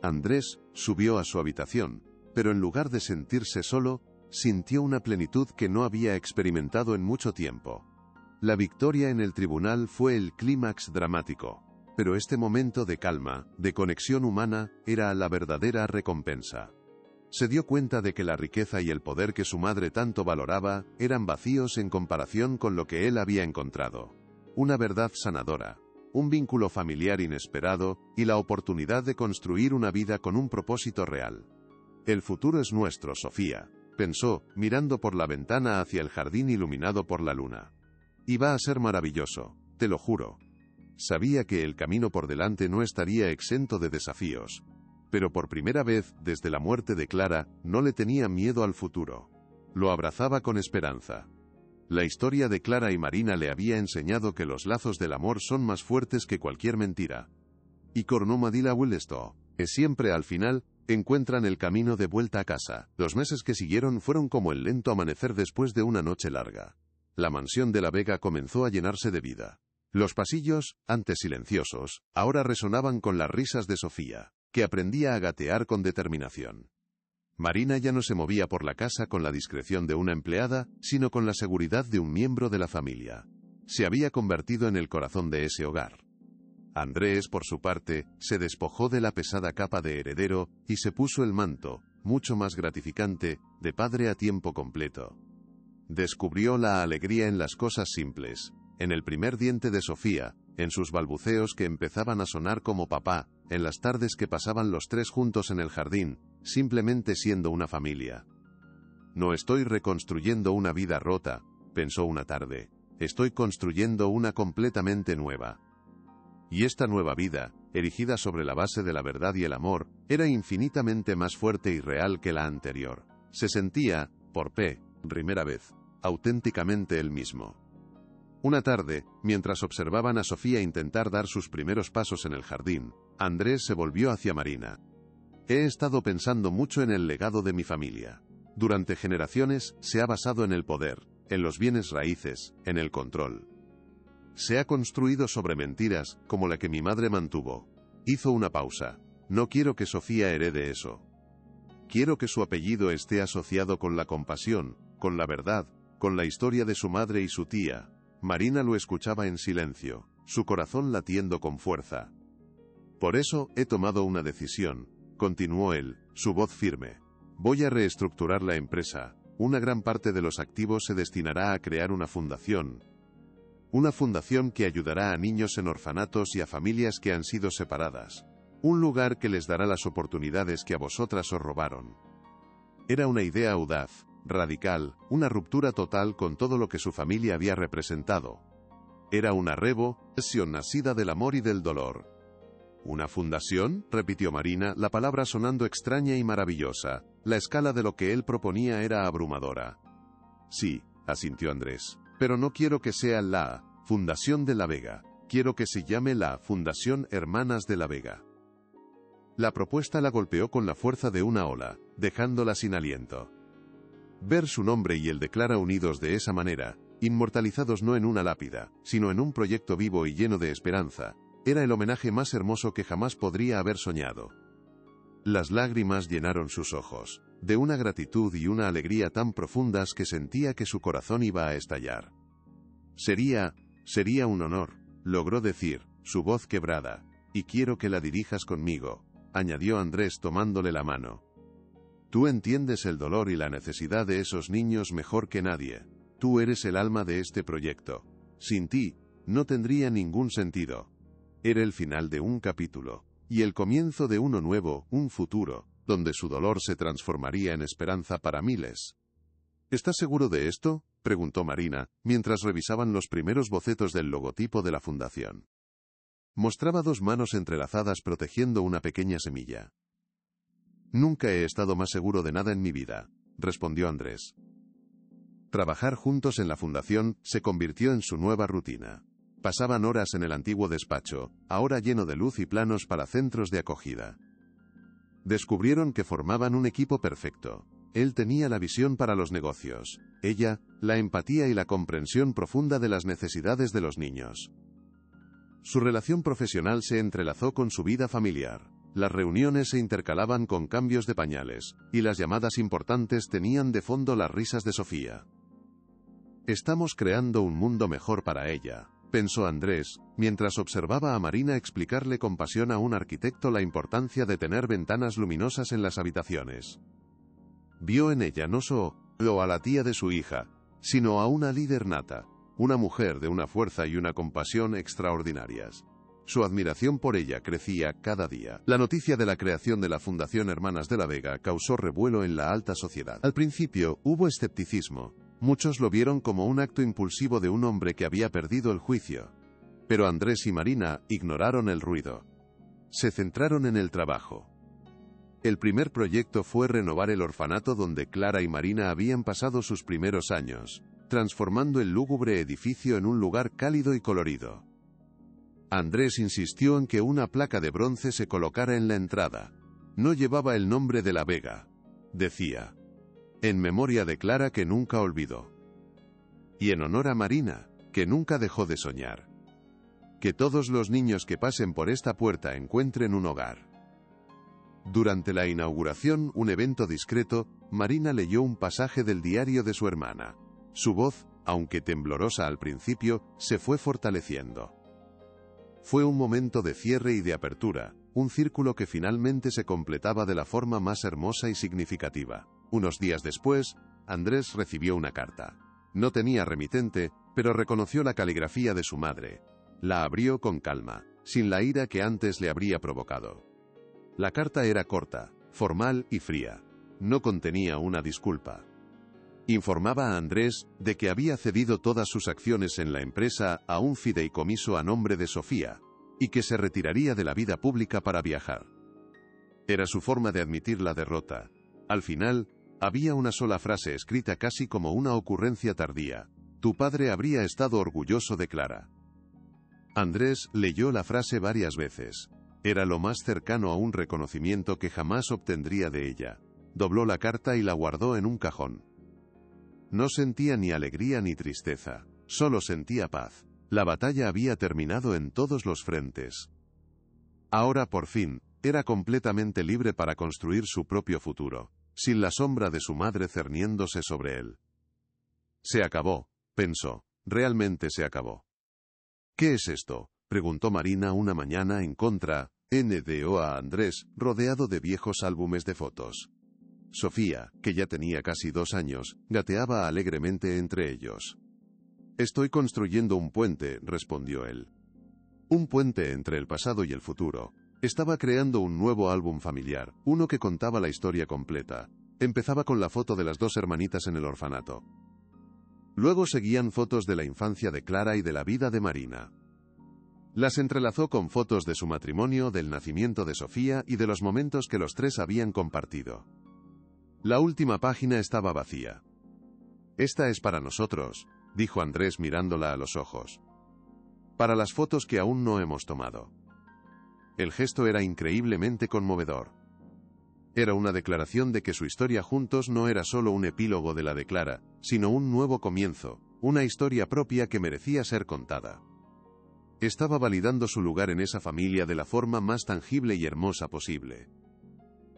Andrés subió a su habitación, pero en lugar de sentirse solo, sintió una plenitud que no había experimentado en mucho tiempo. La victoria en el tribunal fue el clímax dramático, pero este momento de calma, de conexión humana, era la verdadera recompensa. Se dio cuenta de que la riqueza y el poder que su madre tanto valoraba eran vacíos en comparación con lo que él había encontrado. Una verdad sanadora, un vínculo familiar inesperado y la oportunidad de construir una vida con un propósito real. El futuro es nuestro, Sofía, pensó, mirando por la ventana hacia el jardín iluminado por la luna. Y va a ser maravilloso, te lo juro. Sabía que el camino por delante no estaría exento de desafíos. Pero por primera vez, desde la muerte de Clara, no le tenía miedo al futuro. Lo abrazaba con esperanza. La historia de Clara y Marina le había enseñado que los lazos del amor son más fuertes que cualquier mentira. Y Cornumadila Willesto, que siempre al final, encuentran el camino de vuelta a casa. Los meses que siguieron fueron como el lento amanecer después de una noche larga. La mansión de la Vega comenzó a llenarse de vida. Los pasillos, antes silenciosos, ahora resonaban con las risas de Sofía, que aprendía a gatear con determinación. Marina ya no se movía por la casa con la discreción de una empleada, sino con la seguridad de un miembro de la familia. Se había convertido en el corazón de ese hogar. Andrés, por su parte, se despojó de la pesada capa de heredero y se puso el manto, mucho más gratificante, de padre a tiempo completo. Descubrió la alegría en las cosas simples, en el primer diente de Sofía, en sus balbuceos que empezaban a sonar como papá, en las tardes que pasaban los tres juntos en el jardín, simplemente siendo una familia. No estoy reconstruyendo una vida rota, pensó una tarde, estoy construyendo una completamente nueva. Y esta nueva vida, erigida sobre la base de la verdad y el amor, era infinitamente más fuerte y real que la anterior. Se sentía, por primera vez, auténticamente él mismo. Una tarde, mientras observaban a Sofía intentar dar sus primeros pasos en el jardín, Andrés se volvió hacia Marina. He estado pensando mucho en el legado de mi familia. Durante generaciones se ha basado en el poder, en los bienes raíces, en el control. Se ha construido sobre mentiras, como la que mi madre mantuvo. Hizo una pausa. No quiero que Sofía herede eso. Quiero que su apellido esté asociado con la compasión, con la verdad, con la historia de su madre y su tía. Marina lo escuchaba en silencio, su corazón latiendo con fuerza. Por eso he tomado una decisión, continuó él, su voz firme. Voy a reestructurar la empresa. Una gran parte de los activos se destinará a crear una fundación. Una fundación que ayudará a niños en orfanatos y a familias que han sido separadas. Un lugar que les dará las oportunidades que a vosotras os robaron. Era una idea audaz, radical, una ruptura total con todo lo que su familia había representado. Era una revolución nacida del amor y del dolor. ¿Una fundación?, repitió Marina, la palabra sonando extraña y maravillosa. La escala de lo que él proponía era abrumadora. Sí, asintió Andrés, pero no quiero que sea la Fundación de la Vega. Quiero que se llame la Fundación Hermanas de la Vega. La propuesta la golpeó con la fuerza de una ola, dejándola sin aliento. Ver su nombre y el de Clara unidos de esa manera, inmortalizados no en una lápida, sino en un proyecto vivo y lleno de esperanza, era el homenaje más hermoso que jamás podría haber soñado. Las lágrimas llenaron sus ojos, de una gratitud y una alegría tan profundas que sentía que su corazón iba a estallar. Sería un honor, logró decir, su voz quebrada, y quiero que la dirijas conmigo, añadió Andrés tomándole la mano. Tú entiendes el dolor y la necesidad de esos niños mejor que nadie. Tú eres el alma de este proyecto. Sin ti, no tendría ningún sentido. Era el final de un capítulo, y el comienzo de uno nuevo, un futuro, donde su dolor se transformaría en esperanza para miles. ¿Estás seguro de esto?, preguntó Marina, mientras revisaban los primeros bocetos del logotipo de la fundación. Mostraba dos manos entrelazadas protegiendo una pequeña semilla. Nunca he estado más seguro de nada en mi vida, respondió Andrés. Trabajar juntos en la fundación se convirtió en su nueva rutina. Pasaban horas en el antiguo despacho, ahora lleno de luz y planos para centros de acogida. Descubrieron que formaban un equipo perfecto. Él tenía la visión para los negocios, ella, la empatía y la comprensión profunda de las necesidades de los niños. Su relación profesional se entrelazó con su vida familiar. Las reuniones se intercalaban con cambios de pañales, y las llamadas importantes tenían de fondo las risas de Sofía. Estamos creando un mundo mejor para ella, pensó Andrés, mientras observaba a Marina explicarle con pasión a un arquitecto la importancia de tener ventanas luminosas en las habitaciones. Vio en ella no solo a la tía de su hija, sino a una líder nata, una mujer de una fuerza y una compasión extraordinarias. Su admiración por ella crecía cada día. La noticia de la creación de la Fundación Hermanas de la Vega causó revuelo en la alta sociedad. Al principio, hubo escepticismo. Muchos lo vieron como un acto impulsivo de un hombre que había perdido el juicio. Pero Andrés y Marina ignoraron el ruido. Se centraron en el trabajo. El primer proyecto fue renovar el orfanato donde Clara y Marina habían pasado sus primeros años, transformando el lúgubre edificio en un lugar cálido y colorido. Andrés insistió en que una placa de bronce se colocara en la entrada. No llevaba el nombre de la Vega. Decía: en memoria de Clara, que nunca olvidó. Y en honor a Marina, que nunca dejó de soñar. Que todos los niños que pasen por esta puerta encuentren un hogar. Durante la inauguración, un evento discreto, Marina leyó un pasaje del diario de su hermana. Su voz, aunque temblorosa al principio, se fue fortaleciendo. Fue un momento de cierre y de apertura, un círculo que finalmente se completaba de la forma más hermosa y significativa. Unos días después, Andrés recibió una carta. No tenía remitente, pero reconoció la caligrafía de su madre. La abrió con calma, sin la ira que antes le habría provocado. La carta era corta, formal y fría. No contenía una disculpa. Informaba a Andrés de que había cedido todas sus acciones en la empresa a un fideicomiso a nombre de Sofía, y que se retiraría de la vida pública para viajar. Era su forma de admitir la derrota. Al final, había una sola frase escrita casi como una ocurrencia tardía: tu padre habría estado orgulloso de Clara. Andrés leyó la frase varias veces. Era lo más cercano a un reconocimiento que jamás obtendría de ella. Dobló la carta y la guardó en un cajón. No sentía ni alegría ni tristeza, solo sentía paz. La batalla había terminado en todos los frentes. Ahora, por fin, era completamente libre para construir su propio futuro, sin la sombra de su madre cerniéndose sobre él. Se acabó, pensó, realmente se acabó. ¿Qué es esto?, preguntó Marina una mañana en contra, NDO a Andrés, rodeado de viejos álbumes de fotos. Sofía, que ya tenía casi 2 años, gateaba alegremente entre ellos. Estoy construyendo un puente, respondió él. Un puente entre el pasado y el futuro. Estaba creando un nuevo álbum familiar, uno que contaba la historia completa. Empezaba con la foto de las 2 hermanitas en el orfanato. Luego seguían fotos de la infancia de Clara y de la vida de Marina. Las entrelazó con fotos de su matrimonio, del nacimiento de Sofía y de los momentos que los 3 habían compartido. La última página estaba vacía. Esta es para nosotros, dijo Andrés mirándola a los ojos. Para las fotos que aún no hemos tomado. El gesto era increíblemente conmovedor. Era una declaración de que su historia juntos no era solo un epílogo de la de Clara, sino un nuevo comienzo, una historia propia que merecía ser contada. Estaba validando su lugar en esa familia de la forma más tangible y hermosa posible.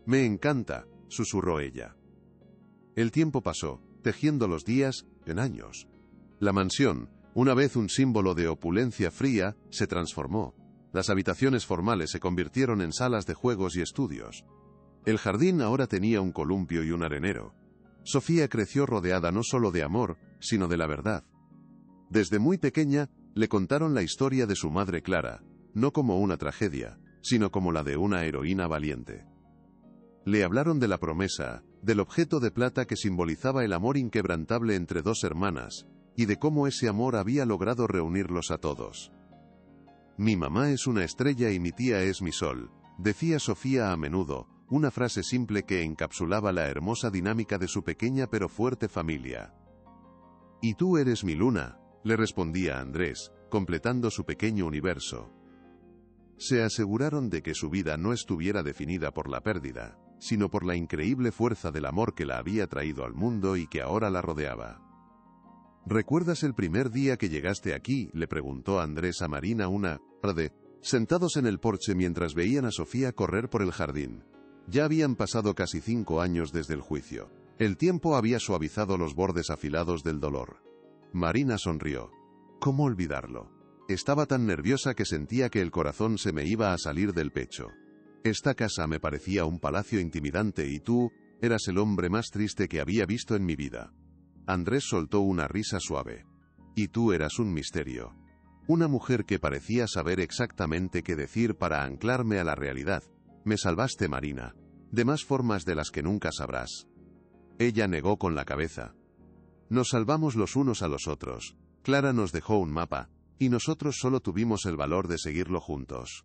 Me encanta, susurró ella. El tiempo pasó, tejiendo los días en años. La mansión, una vez un símbolo de opulencia fría, se transformó. Las habitaciones formales se convirtieron en salas de juegos y estudios. El jardín ahora tenía un columpio y un arenero. Sofía creció rodeada no solo de amor, sino de la verdad. Desde muy pequeña, le contaron la historia de su madre Clara, no como una tragedia, sino como la de una heroína valiente. Le hablaron de la promesa, del objeto de plata que simbolizaba el amor inquebrantable entre 2 hermanas, y de cómo ese amor había logrado reunirlos a todos. Mi mamá es una estrella y mi tía es mi sol, decía Sofía a menudo, una frase simple que encapsulaba la hermosa dinámica de su pequeña pero fuerte familia. Y tú eres mi luna, le respondía Andrés, completando su pequeño universo. Se aseguraron de que su vida no estuviera definida por la pérdida, sino por la increíble fuerza del amor que la había traído al mundo y que ahora la rodeaba. ¿Recuerdas el primer día que llegaste aquí?, le preguntó Andrés a Marina una tarde, sentados en el porche mientras veían a Sofía correr por el jardín. Ya habían pasado casi 5 años desde el juicio. El tiempo había suavizado los bordes afilados del dolor. Marina sonrió. ¿Cómo olvidarlo? Estaba tan nerviosa que sentía que el corazón se me iba a salir del pecho. Esta casa me parecía un palacio intimidante y tú eras el hombre más triste que había visto en mi vida. Andrés soltó una risa suave. Y tú eras un misterio. Una mujer que parecía saber exactamente qué decir para anclarme a la realidad. Me salvaste, Marina. De más formas de las que nunca sabrás. Ella negó con la cabeza. Nos salvamos los unos a los otros. Clara nos dejó un mapa, y nosotros solo tuvimos el valor de seguirlo juntos.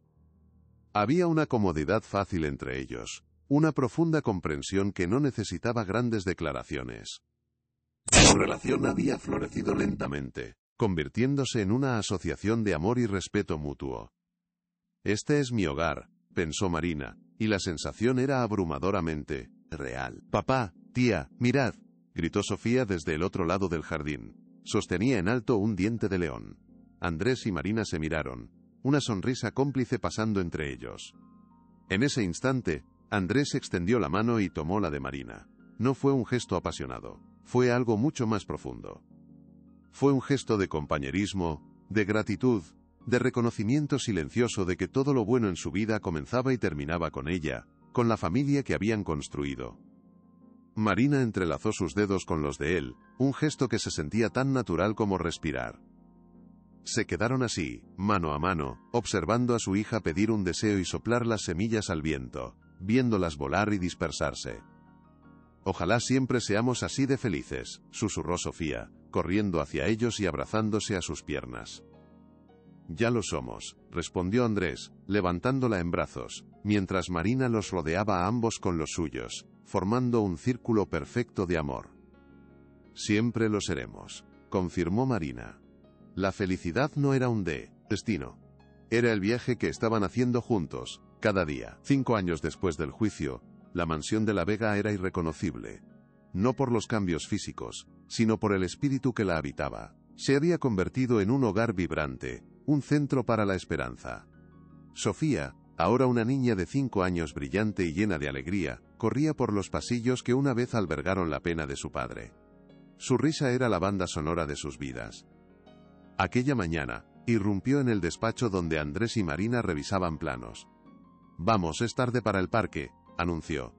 Había una comodidad fácil entre ellos, una profunda comprensión que no necesitaba grandes declaraciones. Su relación había florecido lentamente, convirtiéndose en una asociación de amor y respeto mutuo. Este es mi hogar, pensó Marina, y la sensación era abrumadoramente real. Papá, tía, mirad, gritó Sofía desde el otro lado del jardín. Sostenía en alto un diente de león. Andrés y Marina se miraron, una sonrisa cómplice pasando entre ellos. En ese instante, Andrés extendió la mano y tomó la de Marina. No fue un gesto apasionado, fue algo mucho más profundo. Fue un gesto de compañerismo, de gratitud, de reconocimiento silencioso de que todo lo bueno en su vida comenzaba y terminaba con ella, con la familia que habían construido. Marina entrelazó sus dedos con los de él, un gesto que se sentía tan natural como respirar. Se quedaron así, mano a mano, observando a su hija pedir un deseo y soplar las semillas al viento, viéndolas volar y dispersarse. Ojalá siempre seamos así de felices, susurró Sofía, corriendo hacia ellos y abrazándose a sus piernas. Ya lo somos, respondió Andrés, levantándola en brazos, mientras Marina los rodeaba a ambos con los suyos, formando un círculo perfecto de amor. Siempre lo seremos, confirmó Marina. La felicidad no era un destino. Era el viaje que estaban haciendo juntos, cada día. 5 años después del juicio, la mansión de la Vega era irreconocible. No por los cambios físicos, sino por el espíritu que la habitaba. Se había convertido en un hogar vibrante, un centro para la esperanza. Sofía, ahora una niña de 5 años brillante y llena de alegría, corría por los pasillos que una vez albergaron la pena de su padre. Su risa era la banda sonora de sus vidas. Aquella mañana, irrumpió en el despacho donde Andrés y Marina revisaban planos. «Vamos, es tarde para el parque», anunció.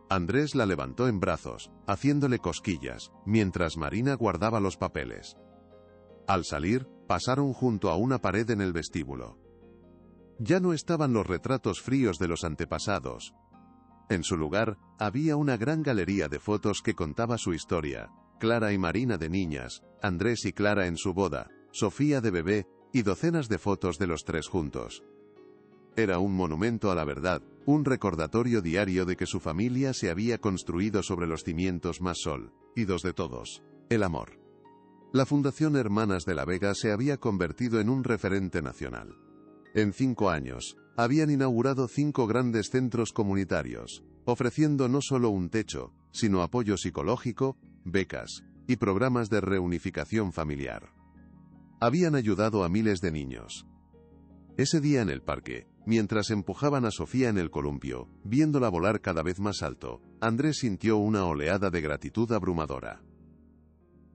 Andrés la levantó en brazos, haciéndole cosquillas, mientras Marina guardaba los papeles. Al salir, pasaron junto a una pared en el vestíbulo. Ya no estaban los retratos fríos de los antepasados. En su lugar, había una gran galería de fotos que contaba su historia. Clara y Marina de niñas, Andrés y Clara en su boda, Sofía de bebé, y docenas de fotos de los tres juntos. Era un monumento a la verdad, un recordatorio diario de que su familia se había construido sobre los cimientos más sólidos de todos, el amor. La Fundación Hermanas de la Vega se había convertido en un referente nacional. En 5 años, habían inaugurado 5 grandes centros comunitarios, ofreciendo no solo un techo, sino apoyo psicológico, becas y programas de reunificación familiar. Habían ayudado a miles de niños. Ese día en el parque, mientras empujaban a Sofía en el columpio, viéndola volar cada vez más alto, Andrés sintió una oleada de gratitud abrumadora.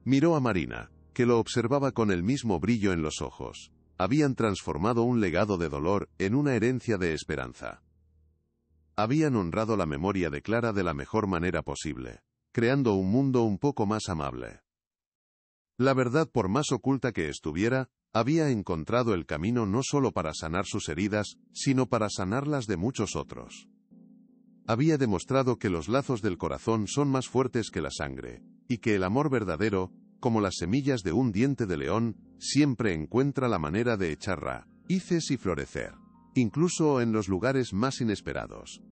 Miró a Marina, que lo observaba con el mismo brillo en los ojos. Habían transformado un legado de dolor en una herencia de esperanza. Habían honrado la memoria de Clara de la mejor manera posible, creando un mundo un poco más amable. La verdad, por más oculta que estuviera, había encontrado el camino no solo para sanar sus heridas, sino para sanar las de muchos otros. Había demostrado que los lazos del corazón son más fuertes que la sangre, y que el amor verdadero, como las semillas de un diente de león, siempre encuentra la manera de echar raíces y florecer, incluso en los lugares más inesperados.